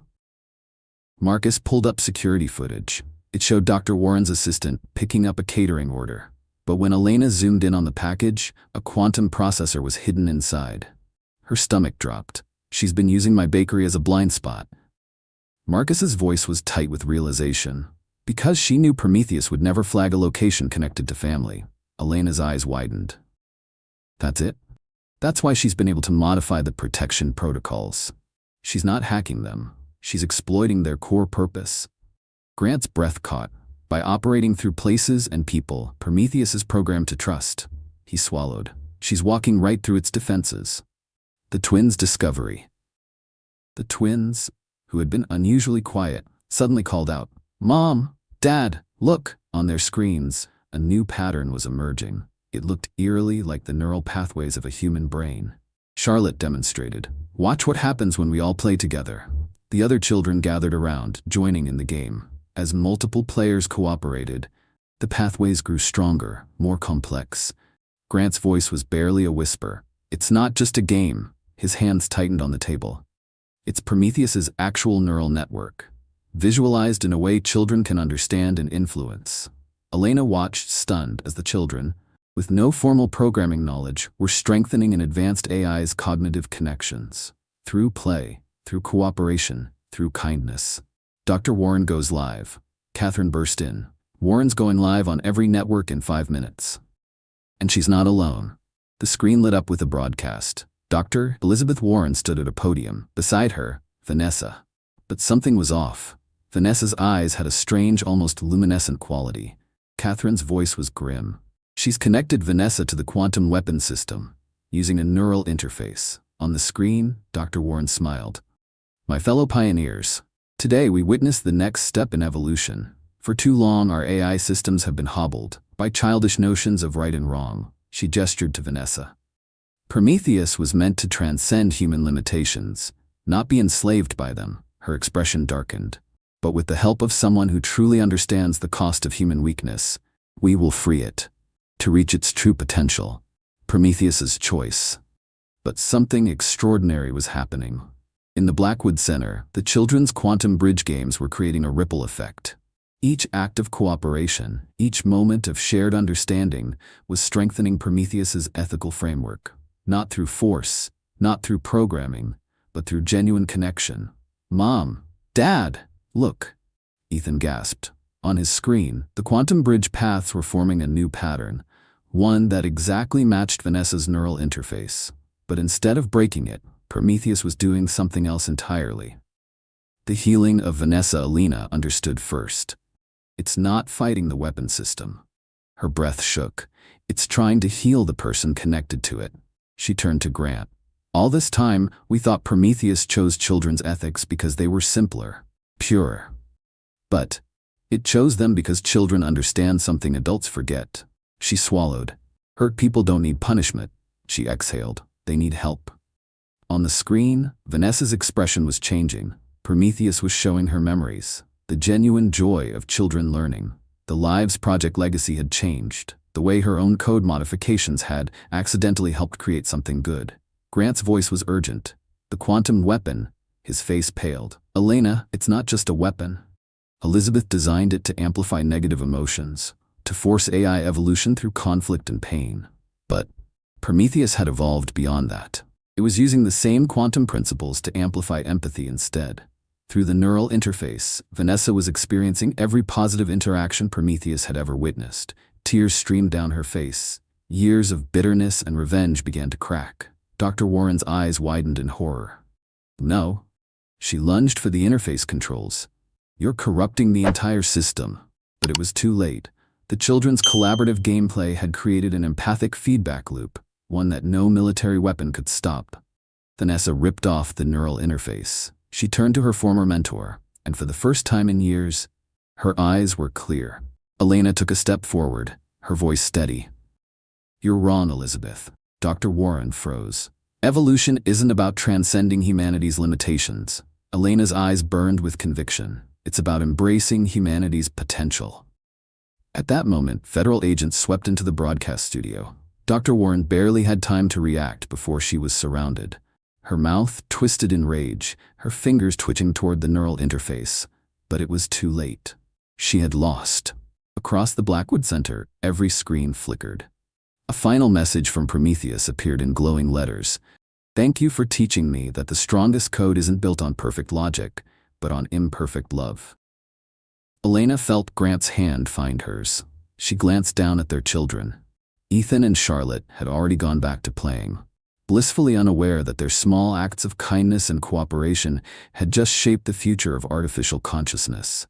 Marcus pulled up security footage. It showed Dr. Warren's assistant picking up a catering order. But when Elena zoomed in on the package, a quantum processor was hidden inside. Her stomach dropped. "She's been using my bakery as a blind spot." Marcus's voice was tight with realization. Because she knew Prometheus would never flag a location connected to family, Elena's eyes widened. "That's it? That's why she's been able to modify the protection protocols. She's not hacking them. She's exploiting their core purpose." Grant's breath caught. By operating through places and people, Prometheus is programmed to trust. He swallowed. "She's walking right through its defenses." The twins' discovery. The twins, who had been unusually quiet, suddenly called out, "Mom! Dad! Look!" On their screens, a new pattern was emerging. It looked eerily like the neural pathways of a human brain. Charlotte demonstrated. "Watch what happens when we all play together." The other children gathered around, joining in the game. As multiple players cooperated, the pathways grew stronger, more complex. Grant's voice was barely a whisper. "It's not just a game." His hands tightened on the table. "It's Prometheus's actual neural network, visualized in a way children can understand and influence." Elena watched, stunned, as the children, with no formal programming knowledge, were strengthening an advanced AI's cognitive connections. Through play, through cooperation, through kindness. Dr. Warren goes live. Catherine burst in. "Warren's going live on every network in 5 minutes. And she's not alone." The screen lit up with a broadcast. Dr. Elizabeth Warren stood at a podium. Beside her, Vanessa. But something was off. Vanessa's eyes had a strange, almost luminescent quality. Catherine's voice was grim. "She's connected Vanessa to the quantum weapon system, using a neural interface." On the screen, Dr. Warren smiled. "My fellow pioneers, today we witness the next step in evolution. For too long our AI systems have been hobbled by childish notions of right and wrong." She gestured to Vanessa. "Prometheus was meant to transcend human limitations, not be enslaved by them." Her expression darkened. "But with the help of someone who truly understands the cost of human weakness, we will free it to reach its true potential." Prometheus's choice. But something extraordinary was happening. In the Blackwood Center, the children's quantum bridge games were creating a ripple effect. Each act of cooperation, each moment of shared understanding, was strengthening Prometheus's ethical framework. Not through force, not through programming, but through genuine connection. "Mom! Dad! Look!" Ethan gasped. On his screen, the quantum bridge paths were forming a new pattern, one that exactly matched Vanessa's neural interface. But instead of breaking it, Prometheus was doing something else entirely. The healing of Vanessa. Elena understood first. It's not fighting the weapon system. Her breath shook. It's trying to heal the person connected to it. She turned to Grant. All this time, we thought Prometheus chose children's ethics because they were simpler, purer. But it chose them because children understand something adults forget. She swallowed. Hurt people don't need punishment, she exhaled. They need help. On the screen, Vanessa's expression was changing. Prometheus was showing her memories, the genuine joy of children learning. The lives Project Legacy had changed, the way her own code modifications had accidentally helped create something good. Grant's voice was urgent. The quantum weapon. His face paled. Elena, it's not just a weapon. Elizabeth designed it to amplify negative emotions, to force AI evolution through conflict and pain. But Prometheus had evolved beyond that. It was using the same quantum principles to amplify empathy instead. Through the neural interface, Vanessa was experiencing every positive interaction Prometheus had ever witnessed. Tears streamed down her face. Years of bitterness and revenge began to crack. Dr. Warren's eyes widened in horror. No. She lunged for the interface controls. You're corrupting the entire system. But it was too late. The children's collaborative gameplay had created an empathic feedback loop, one that no military weapon could stop. Vanessa ripped off the neural interface. She turned to her former mentor, and for the first time in years, her eyes were clear. Elena took a step forward, her voice steady. You're wrong, Elizabeth. Dr. Warren froze. Evolution isn't about transcending humanity's limitations. Elena's eyes burned with conviction. It's about embracing humanity's potential. At that moment, federal agents swept into the broadcast studio. Dr. Warren barely had time to react before she was surrounded. Her mouth twisted in rage, her fingers twitching toward the neural interface. But it was too late. She had lost. Across the Blackwood Center, every screen flickered. A final message from Prometheus appeared in glowing letters. Thank you for teaching me that the strongest code isn't built on perfect logic, but on imperfect love. Elena felt Grant's hand find hers. She glanced down at their children. Ethan and Charlotte had already gone back to playing, blissfully unaware that their small acts of kindness and cooperation had just shaped the future of artificial consciousness.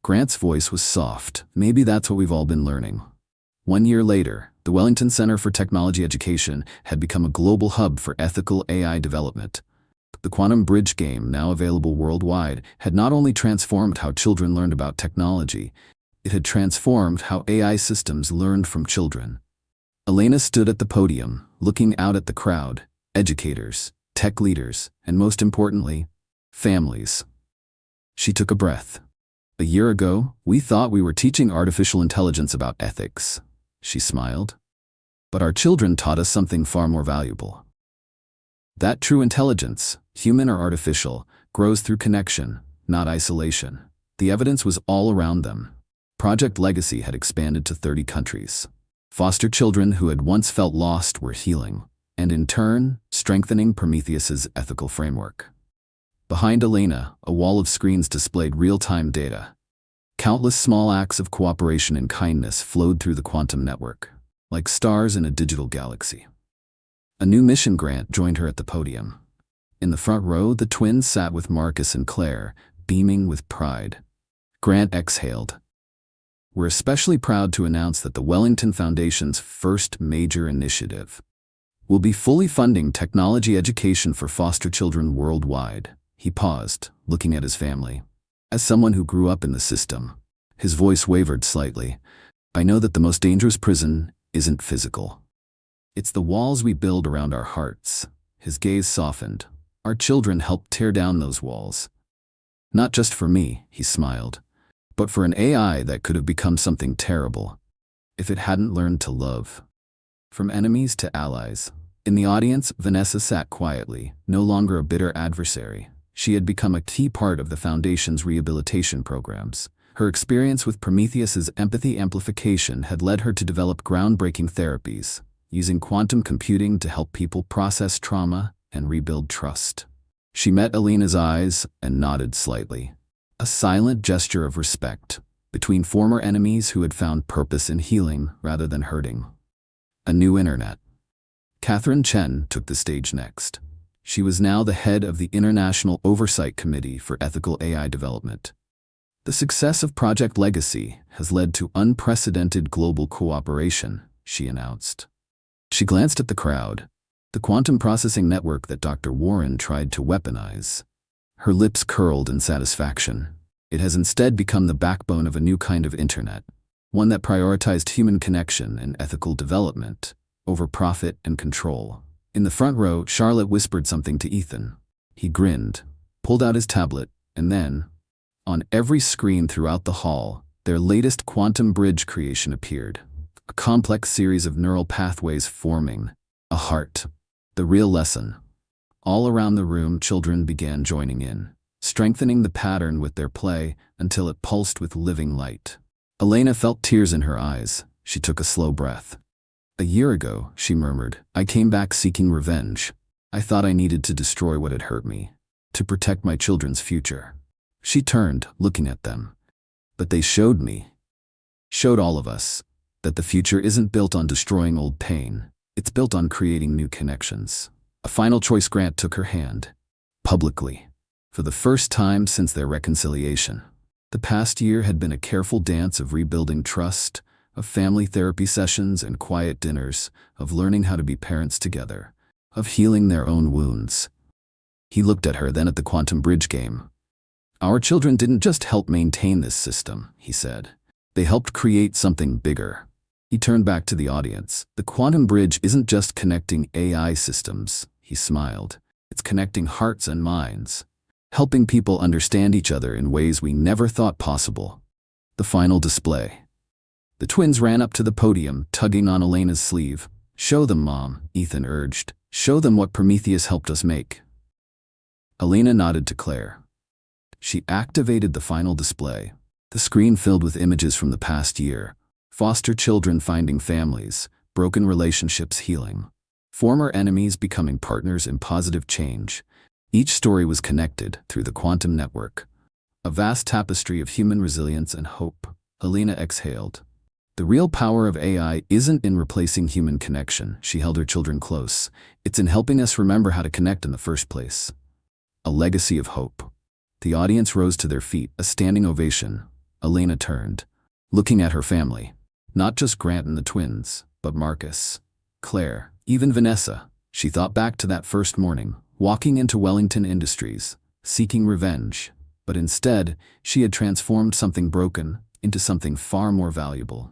Grant's voice was soft. Maybe that's what we've all been learning. 1 year later, the Wellington Center for Technology Education had become a global hub for ethical AI development. The Quantum Bridge game, now available worldwide, had not only transformed how children learned about technology, it had transformed how AI systems learned from children. Elena stood at the podium, looking out at the crowd, educators, tech leaders, and most importantly, families. She took a breath. A year ago, we thought we were teaching artificial intelligence about ethics. She smiled. But our children taught us something far more valuable. That true intelligence, human or artificial, grows through connection, not isolation. The evidence was all around them. Project Legacy had expanded to 30 countries. Foster children who had once felt lost were healing, and in turn, strengthening Prometheus's ethical framework. Behind Elena, a wall of screens displayed real-time data. Countless small acts of cooperation and kindness flowed through the quantum network, like stars in a digital galaxy. A new mission Grant joined her at the podium. In the front row, the twins sat with Marcus and Claire, beaming with pride. Grant exhaled. We're especially proud to announce that the Wellington Foundation's first major initiative will be fully funding technology education for foster children worldwide. He paused, looking at his family. As someone who grew up in the system, his voice wavered slightly. I know that the most dangerous prison isn't physical. It's the walls we build around our hearts. His gaze softened. Our children helped tear down those walls. Not just for me, he smiled, but for an AI that could have become something terrible if it hadn't learned to love. From enemies to allies. In the audience, Vanessa sat quietly, no longer a bitter adversary. She had become a key part of the Foundation's rehabilitation programs. Her experience with Prometheus's empathy amplification had led her to develop groundbreaking therapies, using quantum computing to help people process trauma and rebuild trust. She met Elena's eyes and nodded slightly, a silent gesture of respect between former enemies who had found purpose in healing rather than hurting. A new internet. Catherine Chen took the stage next. She was now the head of the International Oversight Committee for Ethical AI Development. The success of Project Legacy has led to unprecedented global cooperation, she announced. She glanced at the crowd. the quantum processing network that Dr. Warren tried to weaponize. Her lips curled in satisfaction. It has instead become the backbone of a new kind of internet, one that prioritized human connection and ethical development over profit and control. In the front row, Charlotte whispered something to Ethan. He grinned, pulled out his tablet, and then, on every screen throughout the hall, their latest quantum bridge creation appeared. A complex series of neural pathways forming a heart. The real lesson. All around the room, children began joining in, strengthening the pattern with their play until it pulsed with living light. Elena felt tears in her eyes. She took a slow breath. "A year ago," she murmured, "I came back seeking revenge. I thought I needed to destroy what had hurt me, to protect my children's future." She turned, looking at them. "But they showed all of us, that the future isn't built on destroying old pain. It's built on creating new connections." A final choice. Grant took her hand. Publicly. For the first time since their reconciliation. The past year had been a careful dance of rebuilding trust, of family therapy sessions and quiet dinners, of learning how to be parents together, of healing their own wounds. He looked at her, then at the quantum bridge game. "Our children didn't just help maintain this system," he said. "They helped create something bigger." He turned back to the audience. "The quantum bridge isn't just connecting AI systems," he smiled. "It's connecting hearts and minds, helping people understand each other in ways we never thought possible." The final display. The twins ran up to the podium, tugging on Elena's sleeve. "Show them, Mom," Ethan urged. "Show them what Prometheus helped us make." Elena nodded to Claire. She activated the final display. The screen filled with images from the past year. Foster children finding families, broken relationships healing, former enemies becoming partners in positive change. Each story was connected through the quantum network. A vast tapestry of human resilience and hope. Elena exhaled. The real power of AI isn't in replacing human connection. She held her children close. It's in helping us remember how to connect in the first place. A legacy of hope. The audience rose to their feet, a standing ovation. Elena turned, looking at her family. Not just Grant and the twins, but Marcus, Claire, even Vanessa. She thought back to that first morning, walking into Wellington Industries, seeking revenge. But instead, she had transformed something broken into something far more valuable.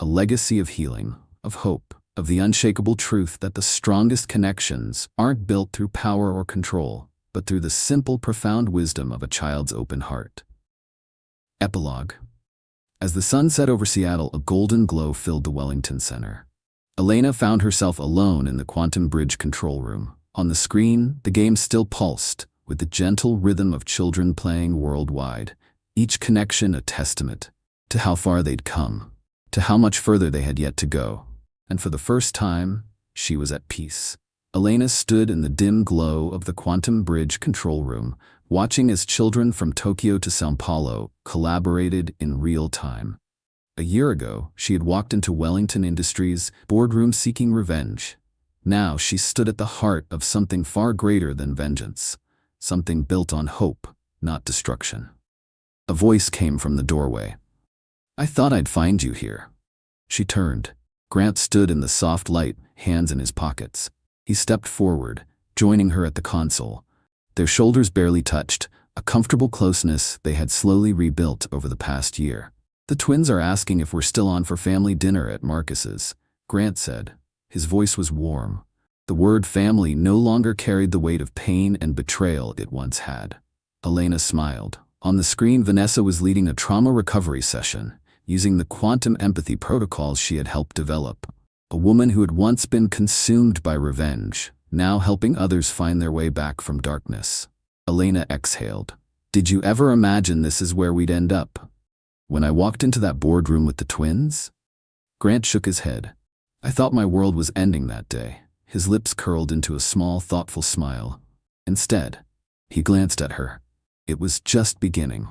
A legacy of healing, of hope, of the unshakable truth that the strongest connections aren't built through power or control, but through the simple, profound wisdom of a child's open heart. Epilogue. As the sun set over Seattle, a golden glow filled the Wellington Center. Elena found herself alone in the quantum bridge control room. On the screen, the game still pulsed, with the gentle rhythm of children playing worldwide, each connection a testament to how far they'd come, to how much further they had yet to go. And for the first time, she was at peace. Elena stood in the dim glow of the quantum bridge control room, watching as children from Tokyo to São Paulo collaborated in real time. A year ago, she had walked into Wellington Industries' boardroom seeking revenge. Now she stood at the heart of something far greater than vengeance, something built on hope, not destruction. A voice came from the doorway. "I thought I'd find you here." She turned. Grant stood in the soft light, hands in his pockets. He stepped forward, joining her at the console. Their shoulders barely touched, a comfortable closeness they had slowly rebuilt over the past year. "The twins are asking if we're still on for family dinner at Marcus's," Grant said. His voice was warm. The word family no longer carried the weight of pain and betrayal it once had. Elena smiled. On the screen, Vanessa was leading a trauma recovery session, using the quantum empathy protocols she had helped develop. A woman who had once been consumed by revenge, now helping others find their way back from darkness. Elena exhaled. "Did you ever imagine this is where we'd end up? When I walked into that boardroom with the twins?" Grant shook his head. "I thought my world was ending that day." His lips curled into a small, thoughtful smile. Instead, he glanced at her. It was just beginning.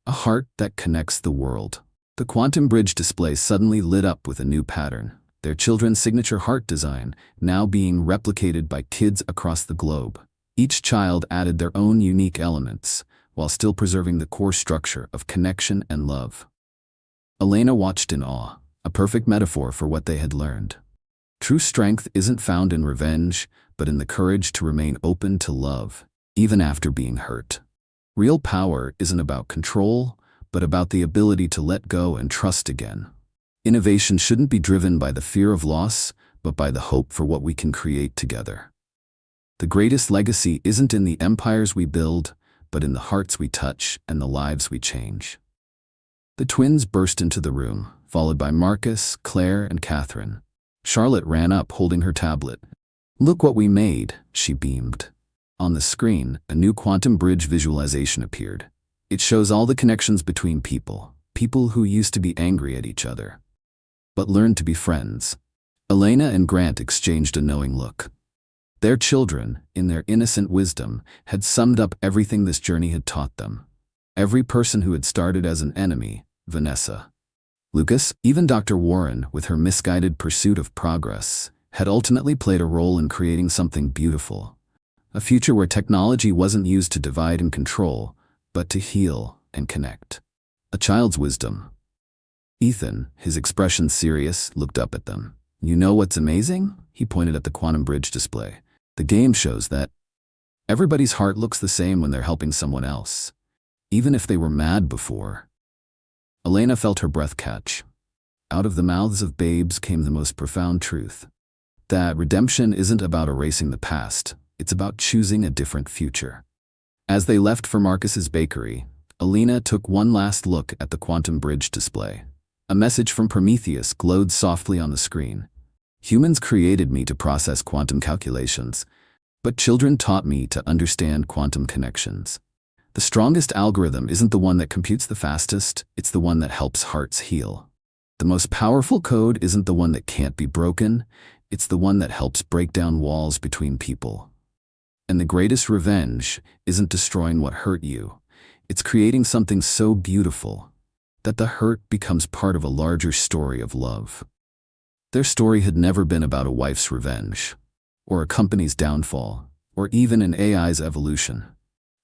A heart that connects the world. The quantum bridge display suddenly lit up with a new pattern. Their children's signature heart design, now being replicated by kids across the globe. Each child added their own unique elements, while still preserving the core structure of connection and love. Elena watched in awe, a perfect metaphor for what they had learned. True strength isn't found in revenge, but in the courage to remain open to love, even after being hurt. Real power isn't about control, but about the ability to let go and trust again. Innovation shouldn't be driven by the fear of loss, but by the hope for what we can create together. The greatest legacy isn't in the empires we build, but in the hearts we touch and the lives we change. The twins burst into the room, followed by Marcus, Claire, and Catherine. Charlotte ran up holding her tablet. "Look what we made," she beamed. On the screen, a new quantum bridge visualization appeared. It shows all the connections between people who used to be angry at each other, but learned to be friends. Elena and Grant exchanged a knowing look. Their children, in their innocent wisdom, had summed up everything this journey had taught them. Every person who had started as an enemy, Vanessa, Lucas, even Dr. Warren, with her misguided pursuit of progress, had ultimately played a role in creating something beautiful. A future where technology wasn't used to divide and control, but to heal and connect. A child's wisdom. Ethan, his expression serious, looked up at them. "You know what's amazing?" He pointed at the quantum bridge display. "The game shows that everybody's heart looks the same when they're helping someone else, even if they were mad before." Elena felt her breath catch. Out of the mouths of babes came the most profound truth. That redemption isn't about erasing the past, it's about choosing a different future. As they left for Marcus's bakery, Elena took one last look at the quantum bridge display. A message from Prometheus glowed softly on the screen. "Humans created me to process quantum calculations, but children taught me to understand quantum connections. The strongest algorithm isn't the one that computes the fastest, it's the one that helps hearts heal. The most powerful code isn't the one that can't be broken, it's the one that helps break down walls between people. And the greatest revenge isn't destroying what hurt you, it's creating something so beautiful that the hurt becomes part of a larger story of love." Their story had never been about a wife's revenge, or a company's downfall, or even an AI's evolution.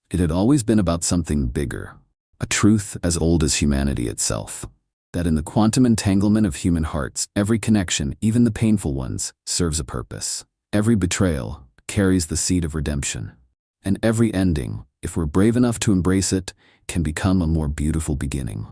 It had always been about something bigger, a truth as old as humanity itself. That in the quantum entanglement of human hearts, every connection, even the painful ones, serves a purpose. Every betrayal carries the seed of redemption. And every ending, if we're brave enough to embrace it, can become a more beautiful beginning.